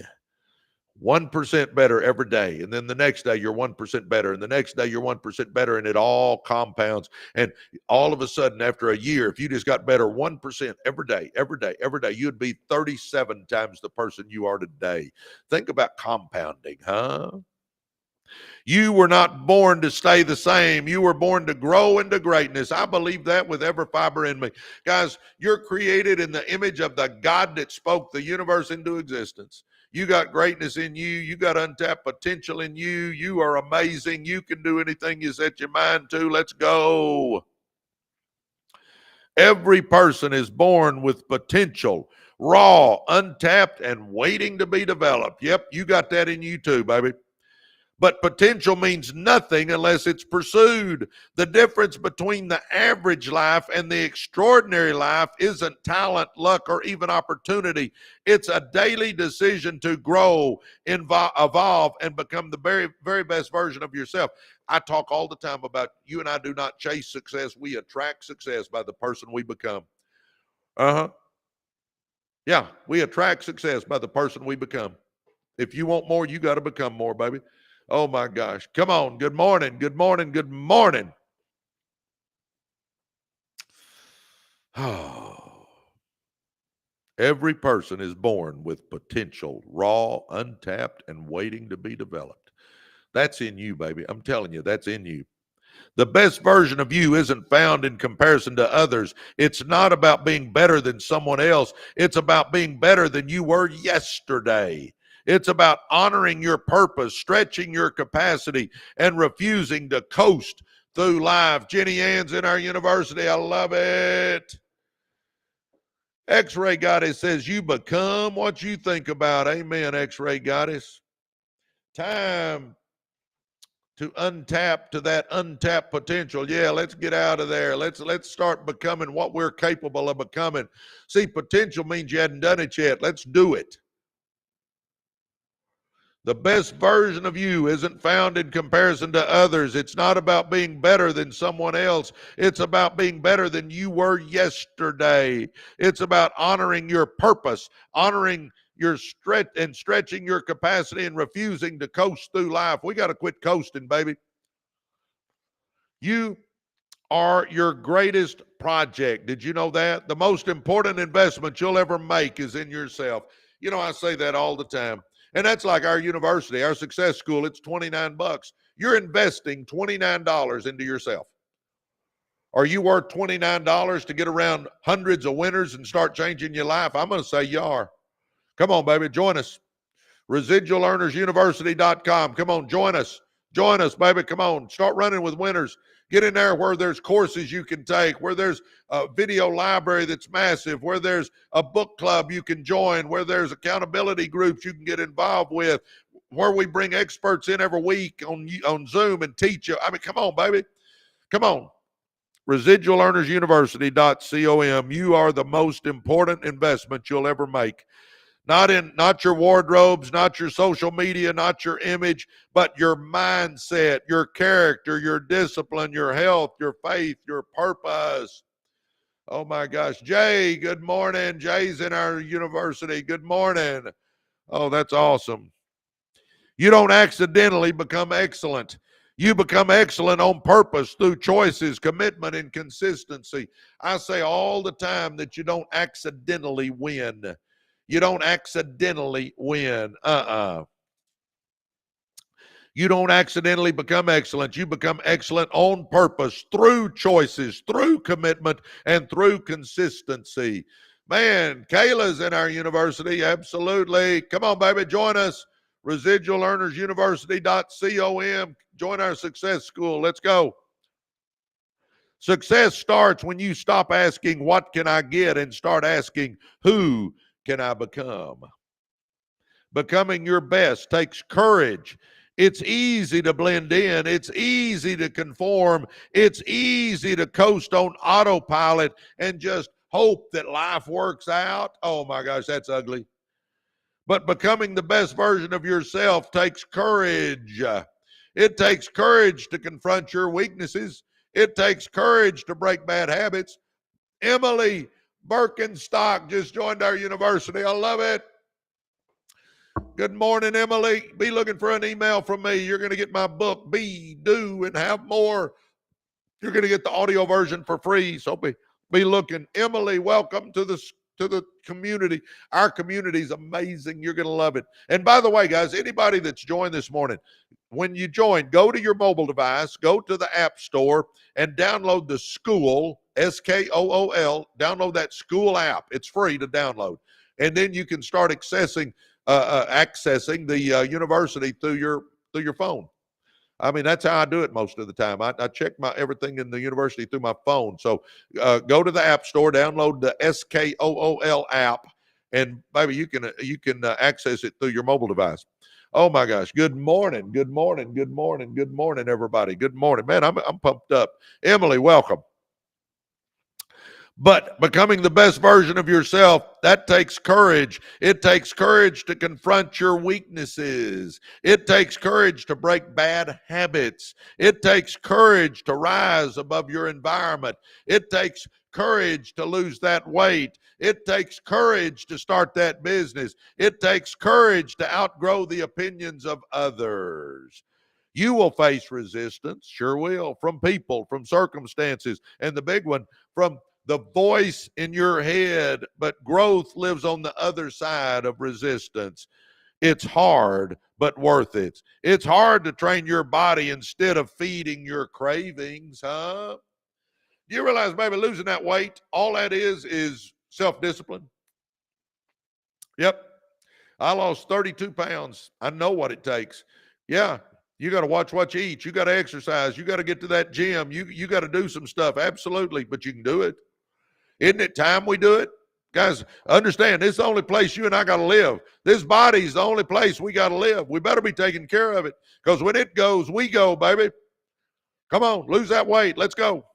1% better every day. And then the next day you're 1% better. And the next day you're 1% better. And it all compounds. And all of a sudden, after a year, if you just got better 1% every day, you'd be 37 times the person you are today. Think about compounding, huh? You were not born to stay the same. You were born to grow into greatness. I believe that with every fiber in me. Guys, you're created in the image of the God that spoke the universe into existence. You got greatness in you. You got untapped potential in you. You are amazing. You can do anything you set your mind to. Let's go. Every person is born with potential, raw, untapped, and waiting to be developed. Yep, you got that in you too, baby. But potential means nothing unless it's pursued. The difference between the average life and the extraordinary life isn't talent, luck, or even opportunity. It's a daily decision to grow, evolve, and become the very, very best version of yourself. I talk all the time about you and I do not chase success. We attract success by the person we become. Yeah, we attract success by the person we become. If you want more, you got to become more, baby. Oh, my gosh. Come on. Good morning. Good morning. Good morning. Oh. Every person is born with potential, raw, untapped, and waiting to be developed. That's in you, baby. I'm telling you, that's in you. The best version of you isn't found in comparison to others. It's not about being better than someone else. It's about being better than you were yesterday. It's about honoring your purpose, stretching your capacity, and refusing to coast through life. Jenny Ann's in our university. I love it. X-Ray Goddess says, you become what you think about. Amen, X-Ray Goddess. Time to untap to that untapped potential. Yeah, let's get out of there. Let's start becoming what we're capable of becoming. See, potential means you hadn't done it yet. Let's do it. The best version of you isn't found in comparison to others. It's not about being better than someone else. It's about being better than you were yesterday. It's about honoring your purpose, honoring your stretching your capacity and refusing to coast through life. We got to quit coasting, baby. You are your greatest project. Did you know that? The most important investment you'll ever make is in yourself. You know, I say that all the time. And that's like our university, our success school. It's $29. You're investing $29 into yourself. Are you worth $29 to get around hundreds of winners and start changing your life? I'm going to say you are. Come on, baby. Join us. ResidualEarnersUniversity.com. Come on, join us. Join us, baby. Come on. Start running with winners. Get in there where there's courses you can take, where there's a video library that's massive, where there's a book club you can join, where there's accountability groups you can get involved with, where we bring experts in every week on Zoom and teach you. I mean, come on, baby. Come on. ResidualEarnersUniversity.com. You are the most important investment you'll ever make. Not your wardrobes, not your social media, not your image, but your mindset, your character, your discipline, your health, your faith, your purpose. Oh my gosh. Jay, good morning. Jay's in our university. Good morning. Oh, that's awesome. You don't accidentally become excellent. You become excellent on purpose through choices, commitment, and consistency. I say all the time that you don't accidentally win. You don't accidentally win. You don't accidentally become excellent. You become excellent on purpose through choices, through commitment, and through consistency. Man, Kayla's in our university. Absolutely. Come on, baby. Join us. ResidualEarnersUniversity.com. Join our success school. Let's go. Success starts when you stop asking, what can I get, and start asking, who can I become? Becoming your best takes courage. It's easy to blend in. It's easy to conform. It's easy to coast on autopilot and just hope that life works out. Oh my gosh, that's ugly. But becoming the best version of yourself takes courage. It takes courage to confront your weaknesses. It takes courage to break bad habits. Emily Birkenstock just joined our university. I love it. Good morning, Emily. Be looking for an email from me. You're going to get my book, Be, Do, and Have More. You're going to get the audio version for free. So be looking. Emily, welcome to the community. Our community is amazing. You're going to love it. And by the way, guys, anybody that's joined this morning, when you join, go to your mobile device, go to the App Store, and download the School, SKOOL, download that School app. It's free to download. And then you can start accessing the university through your phone. I mean, that's how I do it most of the time. I check everything in the university through my phone. So go to the App Store, download the SKOOL app, and baby, you can access it through your mobile device. Oh my gosh! Good morning, good morning, good morning, good morning, everybody. Good morning, man. I'm pumped up. Emily, welcome. But becoming the best version of yourself, that takes courage. It takes courage to confront your weaknesses. It takes courage to break bad habits. It takes courage to rise above your environment. It takes courage to lose that weight. It takes courage to start that business. It takes courage to outgrow the opinions of others. You will face resistance, sure will, from people, from circumstances, and the big one, from the voice in your head, but growth lives on the other side of resistance. It's hard, but worth it. It's hard to train your body instead of feeding your cravings, huh? Do you realize, baby, losing that weight, all that is self-discipline? Yep. I lost 32 pounds. I know what it takes. Yeah. You got to watch what you eat. You got to exercise. You got to get to that gym. You got to do some stuff. Absolutely. But you can do it. Isn't it time we do it? Guys, understand, this is the only place you and I got to live. This body's the only place we got to live. We better be taking care of it, because when it goes, we go, baby. Come on, lose that weight. Let's go.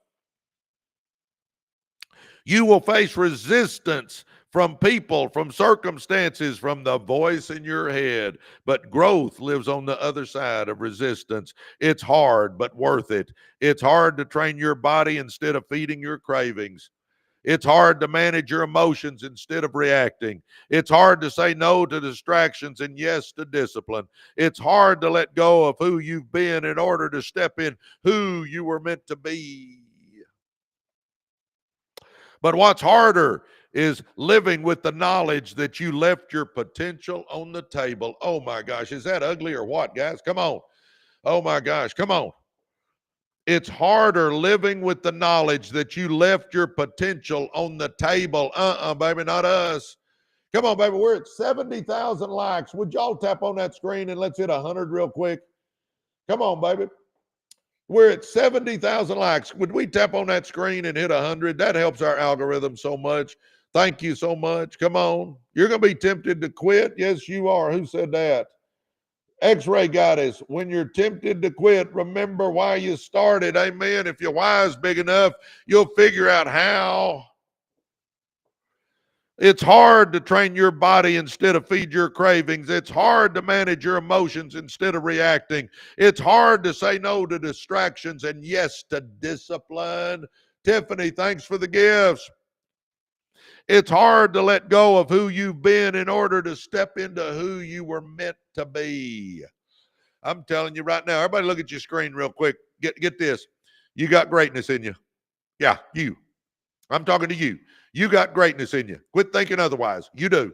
You will face resistance from people, from circumstances, from the voice in your head. But growth lives on the other side of resistance. It's hard, but worth it. It's hard to train your body instead of feeding your cravings. It's hard to manage your emotions instead of reacting. It's hard to say no to distractions and yes to discipline. It's hard to let go of who you've been in order to step in who you were meant to be. But what's harder is living with the knowledge that you left your potential on the table. Oh my gosh, is that ugly or what, guys? Come on. Oh my gosh, come on. It's harder living with the knowledge that you left your potential on the table. Baby, not us. Come on, baby. We're at 70,000 likes. Would y'all tap on that screen and let's hit 100 real quick? Come on, baby. We're at 70,000 likes. Would we tap on that screen and hit 100? That helps our algorithm so much. Thank you so much. Come on. You're going to be tempted to quit. Yes, you are. Who said that? X-ray goddess, when you're tempted to quit, remember why you started. Amen. If your why is big enough, you'll figure out how. It's hard to train your body instead of feed your cravings. It's hard to manage your emotions instead of reacting. It's hard to say no to distractions and yes to discipline. Tiffany, thanks for the gifts. It's hard to let go of who you've been in order to step into who you were meant to be. I'm telling you right now, everybody look at your screen real quick. Get this. You got greatness in you. Yeah, you. I'm talking to you. You got greatness in you. Quit thinking otherwise. You do.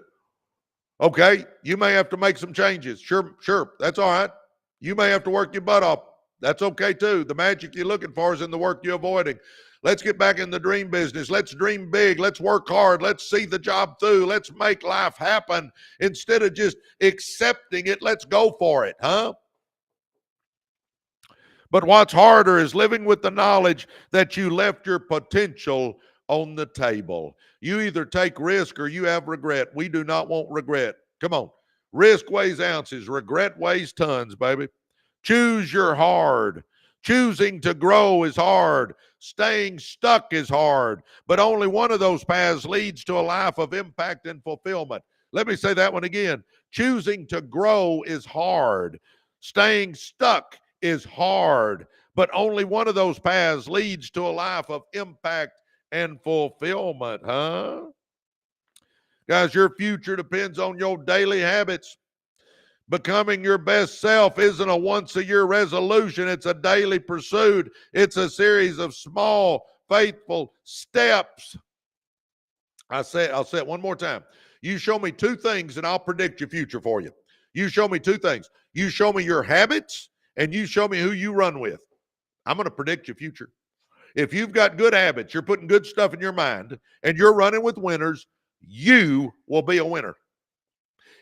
Okay? You may have to make some changes. Sure. That's all right. You may have to work your butt off. That's okay too. The magic you're looking for is in the work you're avoiding. Let's get back in the dream business. Let's dream big. Let's work hard. Let's see the job through. Let's make life happen. Instead of just accepting it, let's go for it, huh? But what's harder is living with the knowledge that you left your potential on the table. You either take risk or you have regret. We do not want regret. Come on. Risk weighs ounces. Regret weighs tons, baby. Choose your hard. Choosing to grow is hard. Staying stuck is hard. But only one of those paths leads to a life of impact and fulfillment. Let me say that one again. Choosing to grow is hard. Staying stuck is hard. But only one of those paths leads to a life of impact and fulfillment, huh? Guys, your future depends on your daily habits. Becoming your best self isn't a once-a-year resolution. It's a daily pursuit. It's a series of small, faithful steps. I'll say it one more time. You show me two things and I'll predict your future for you. You show me two things. You show me your habits and you show me who you run with. I'm going to predict your future. If you've got good habits, you're putting good stuff in your mind, and you're running with winners, you will be a winner.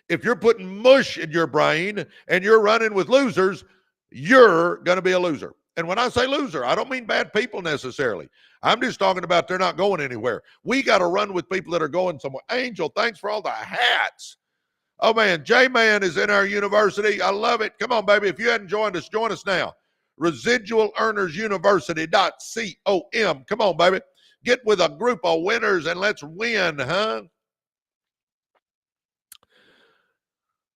If you're putting mush in your brain and you're running with losers, you're going to be a loser. And when I say loser, I don't mean bad people necessarily. I'm just talking about they're not going anywhere. We got to run with people that are going somewhere. Angel, thanks for all the hats. Oh, man, J-Man is in our university. I love it. Come on, baby. If you hadn't joined us, join us now. Residual Earners University.com. Come on, baby. Get with a group of winners and let's win, huh?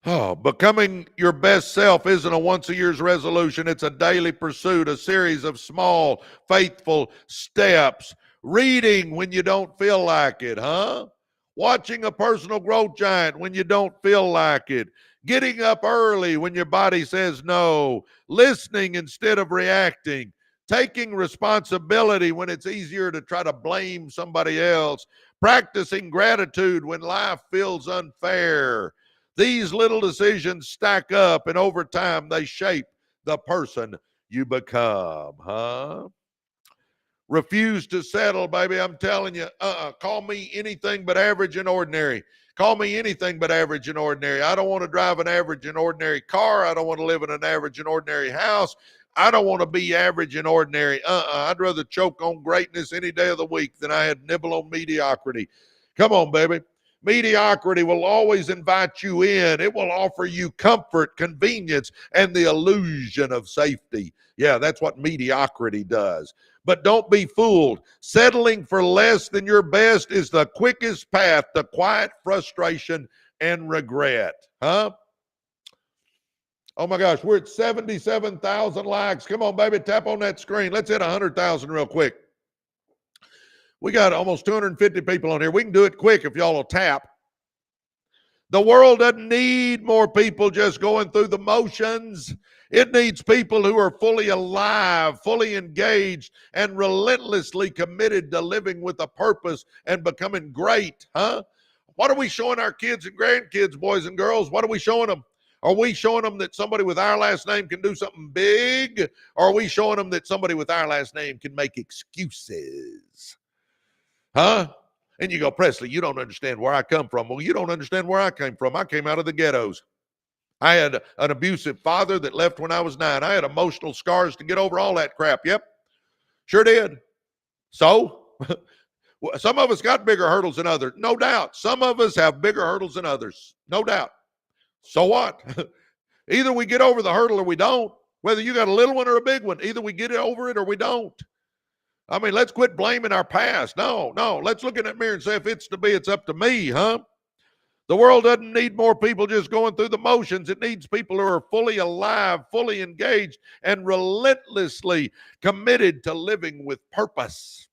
Oh, becoming your best self isn't a once-a-year's resolution. It's a daily pursuit, a series of small, faithful steps. Reading when you don't feel like it, huh? Watching a personal growth giant when you don't feel like it. Getting up early when your body says no. Listening instead of reacting. Taking responsibility when it's easier to try to blame somebody else. Practicing gratitude when life feels unfair. These little decisions stack up, and over time, they shape the person you become, huh? Refuse to settle, baby. I'm telling you, call me anything but average and ordinary. Call me anything but average and ordinary. I don't want to drive an average and ordinary car. I don't want to live in an average and ordinary house. I don't want to be average and ordinary. I'd rather choke on greatness any day of the week than I had nibble on mediocrity. Come on, baby. Mediocrity will always invite you in. It will offer you comfort, convenience, and the illusion of safety. Yeah, that's what mediocrity does. But don't be fooled. Settling for less than your best is the quickest path to quiet frustration and regret. Huh? Oh my gosh, we're at 77,000 likes. Come on, baby, tap on that screen. Let's hit 100,000 real quick. We got almost 250 people on here. We can do it quick if y'all will tap. The world doesn't need more people just going through the motions. It needs people who are fully alive, fully engaged, and relentlessly committed to living with a purpose and becoming great. Huh? What are we showing our kids and grandkids, boys and girls? What are we showing them? Are we showing them that somebody with our last name can do something big? Or are we showing them that somebody with our last name can make excuses? Huh? And you go, Presley, you don't understand where I come from. Well, you don't understand where I came from. I came out of the ghettos. I had an abusive father that left when I was 9. I had emotional scars to get over all that crap. Yep, sure did. So, some of us got bigger hurdles than others. No doubt. Some of us have bigger hurdles than others. No doubt. So what? Either we get over the hurdle or we don't. Whether you got a little one or a big one, either we get over it or we don't. I mean, let's quit blaming our past. No. Let's look in that mirror and say, if it's to be, it's up to me, huh? The world doesn't need more people just going through the motions. It needs people who are fully alive, fully engaged, and relentlessly committed to living with purpose.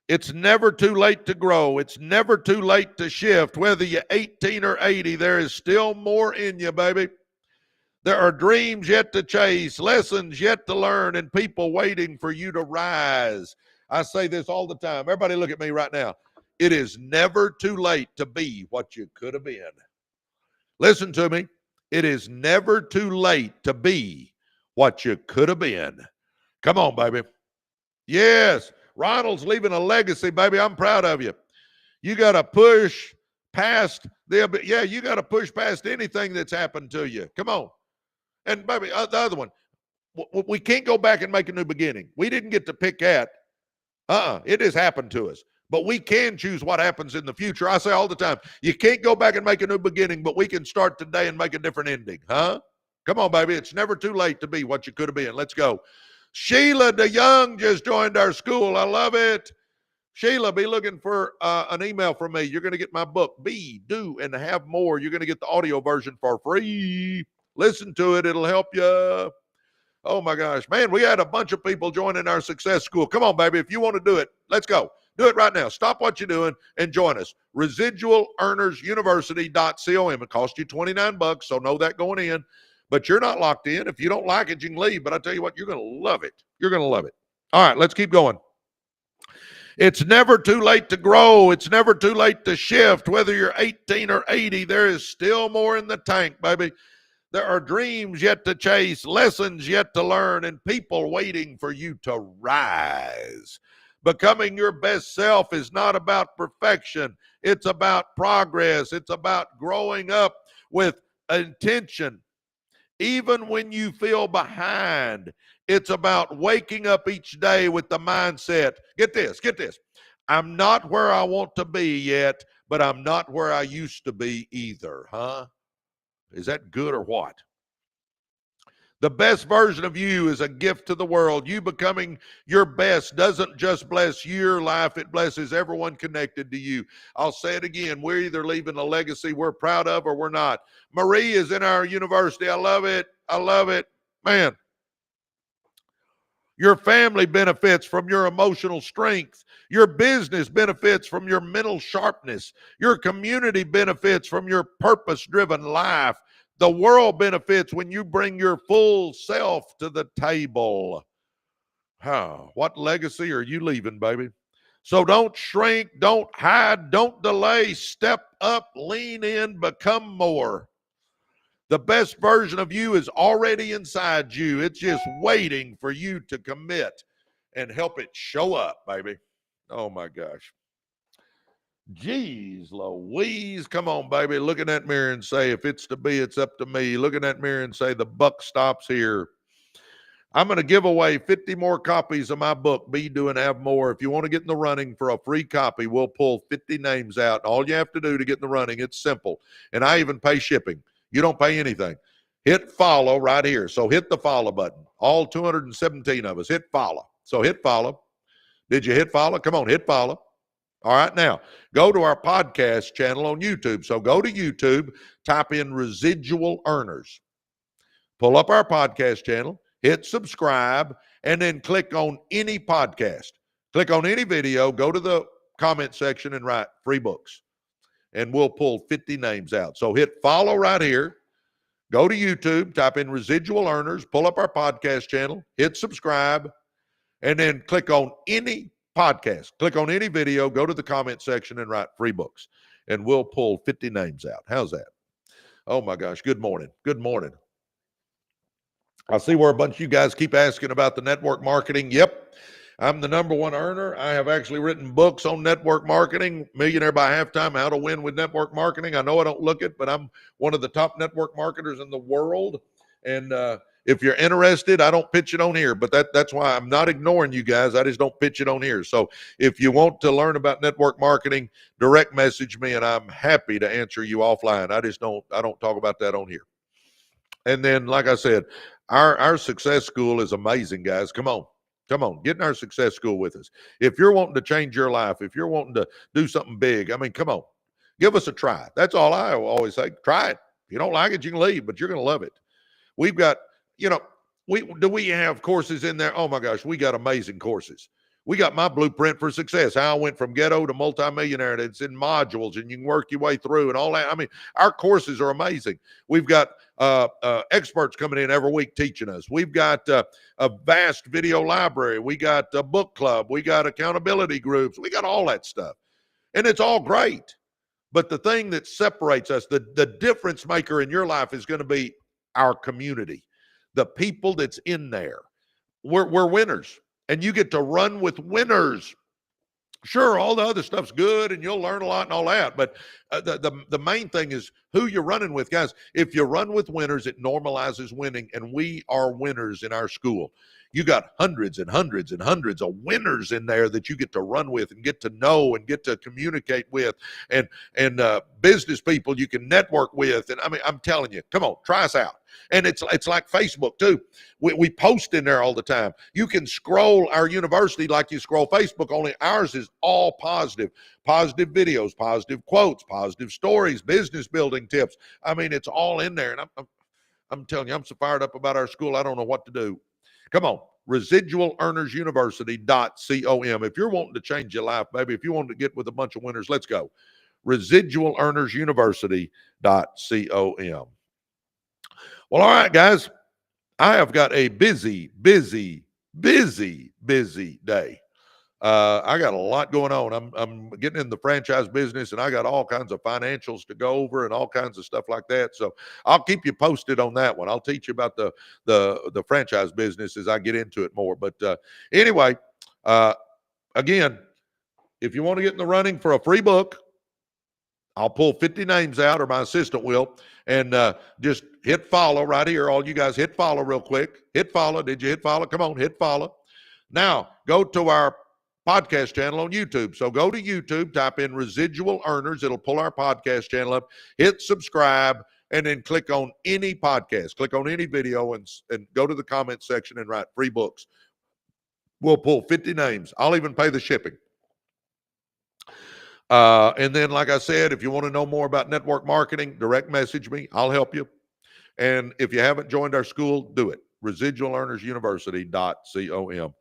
It's never too late to grow. It's never too late to shift. Whether you're 18 or 80, there is still more in you, baby. There are dreams yet to chase, lessons yet to learn, and people waiting for you to rise. I say this all the time. Everybody look at me right now. It is never too late to be what you could have been. Listen to me. It is never too late to be what you could have been. Come on, baby. Yes, Ronald's leaving a legacy, baby. I'm proud of you. You got to push past you got to push past anything that's happened to you. Come on. And baby, the other one, we can't go back and make a new beginning. We didn't get to pick that. It has happened to us. But we can choose what happens in the future. I say all the time, you can't go back and make a new beginning, but we can start today and make a different ending. Huh? Come on, baby. It's never too late to be what you could have been. Let's go. Sheila DeYoung just joined our school. I love it. Sheila, be looking for an email from me. You're going to get my book, Be, Do, and Have More. You're going to get the audio version for free. Listen to it. It'll help you. Oh, my gosh. Man, we had a bunch of people joining our success school. Come on, baby. If you want to do it, let's go. Do it right now. Stop what you're doing and join us. ResidualEarnersUniversity.com. It costs you $29, so know that going in. But you're not locked in. If you don't like it, you can leave. But I tell you what, you're going to love it. You're going to love it. All right, let's keep going. It's never too late to grow. It's never too late to shift. Whether you're 18 or 80, there is still more in the tank, baby. There are dreams yet to chase, lessons yet to learn, and people waiting for you to rise. Becoming your best self is not about perfection. It's about progress. It's about growing up with intention. Even when you feel behind, it's about waking up each day with the mindset. Get this. I'm not where I want to be yet, but I'm not where I used to be either, huh? Is that good or what? The best version of you is a gift to the world. You becoming your best doesn't just bless your life, it blesses everyone connected to you. I'll say it again. We're either leaving a legacy we're proud of or we're not. Marie is in our university. I love it. Man, your family benefits from your emotional strength. Your business benefits from your mental sharpness. Your community benefits from your purpose-driven life. The world benefits when you bring your full self to the table. What legacy are you leaving, baby? So don't shrink, don't hide, don't delay. Step up, lean in, become more. The best version of you is already inside you. It's just waiting for you to commit and help it show up, baby. Oh, my gosh. Jeez Louise. Come on, baby. Look in that mirror and say, if it's to be, it's up to me. Look in that mirror and say, the buck stops here. I'm going to give away 50 more copies of my book, Be, Do, and Have More. If you want to get in the running for a free copy, we'll pull 50 names out. All you have to do to get in the running, it's simple. And I even pay shipping. You don't pay anything. Hit follow right here. So hit the follow button. all 217 of us. Hit follow. So hit follow. Did you hit follow? Come on, hit follow. All right, now go to our podcast channel on YouTube. So go to YouTube, type in Residual Earners, pull up our podcast channel, hit subscribe, and then click on any podcast. Click on any video, go to the comment section and write free books, and we'll pull 50 names out. So hit follow right here. Go to YouTube, type in Residual Earners, pull up our podcast channel, hit subscribe, and then click on any podcast. Click on any video, go to the comment section and write free books, and we'll pull 50 names out. How's that? Oh my gosh. Good morning. Good morning. I see where a bunch of you guys keep asking about the network marketing. Yep. I'm the #1 earner. I have actually written books on network marketing, Millionaire by Halftime, How to Win with Network Marketing. I know I don't look it, but I'm one of the top network marketers in the world. And if you're interested, I don't pitch it on here, but that's why I'm not ignoring you guys. I just don't pitch it on here. So if you want to learn about network marketing, direct message me and I'm happy to answer you offline. I don't talk about that on here. And then, like I said, our success school is amazing, guys. Come on, get in our success school with us. If you're wanting to change your life, if you're wanting to do something big, I mean, come on, give us a try. That's all I always say. Try it. If you don't like it, you can leave, but you're going to love it. We've got, we have courses in there? Oh my gosh, we got amazing courses. We got my blueprint for success, how I went from ghetto to multimillionaire. It's in modules and you can work your way through and all that. I mean, our courses are amazing. We've got experts coming in every week teaching us. We've got a vast video library. We got a book club. We got accountability groups. We got all that stuff. And it's all great. But the thing that separates us, the difference maker in your life is going to be our community, the people that's in there. We're winners, and you get to run with winners. Sure, all the other stuff's good, and you'll learn a lot and all that, but the main thing is who you're running with, guys. If you run with winners, it normalizes winning, and we are winners in our school. You got hundreds and hundreds and hundreds of winners in there that you get to run with and get to know and get to communicate with, and business people you can network with. And I mean, I'm telling you, come on, try us out. And it's like Facebook too. We post in there all the time. You can scroll our university like you scroll Facebook, only ours is all positive videos, positive quotes, positive stories, business building tips. I mean, it's all in there. And I'm telling you, I'm so fired up about our school. I don't know what to do. Come on, residualearnersuniversity.com. If you're wanting to change your life, baby, if you want to get with a bunch of winners, let's go. Residualearnersuniversity.com. Well, all right, guys, I have got a busy day. I got a lot going on. I'm getting in the franchise business, and I got all kinds of financials to go over and all kinds of stuff like that. So I'll keep you posted on that one. I'll teach you about the franchise business as I get into it more. But anyway, again, if you want to get in the running for a free book, I'll pull 50 names out, or my assistant will, and just hit follow right here. All you guys hit follow real quick. Hit follow. Did you hit follow? Come on, hit follow. Now go to our podcast channel on YouTube. So go to YouTube, type in Residual Earners. It'll pull our podcast channel up. Hit subscribe, and then click on any podcast. Click on any video and go to the comment section and write free books. We'll pull 50 names. I'll even pay the shipping. And then, like I said, if you want to know more about network marketing, direct message me. I'll help you. And if you haven't joined our school, do it. Residualearnersuniversity.com.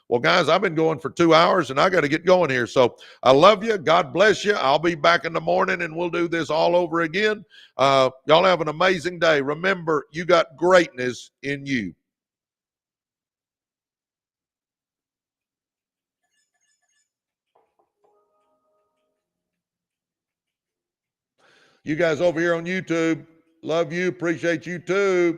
Well, guys, I've been going for 2 hours, and I got to get going here. So I love you. God bless you. I'll be back in the morning, and we'll do this all over again. Y'all have an amazing day. Remember, you got greatness in you. You guys over here on YouTube, love you, appreciate you too.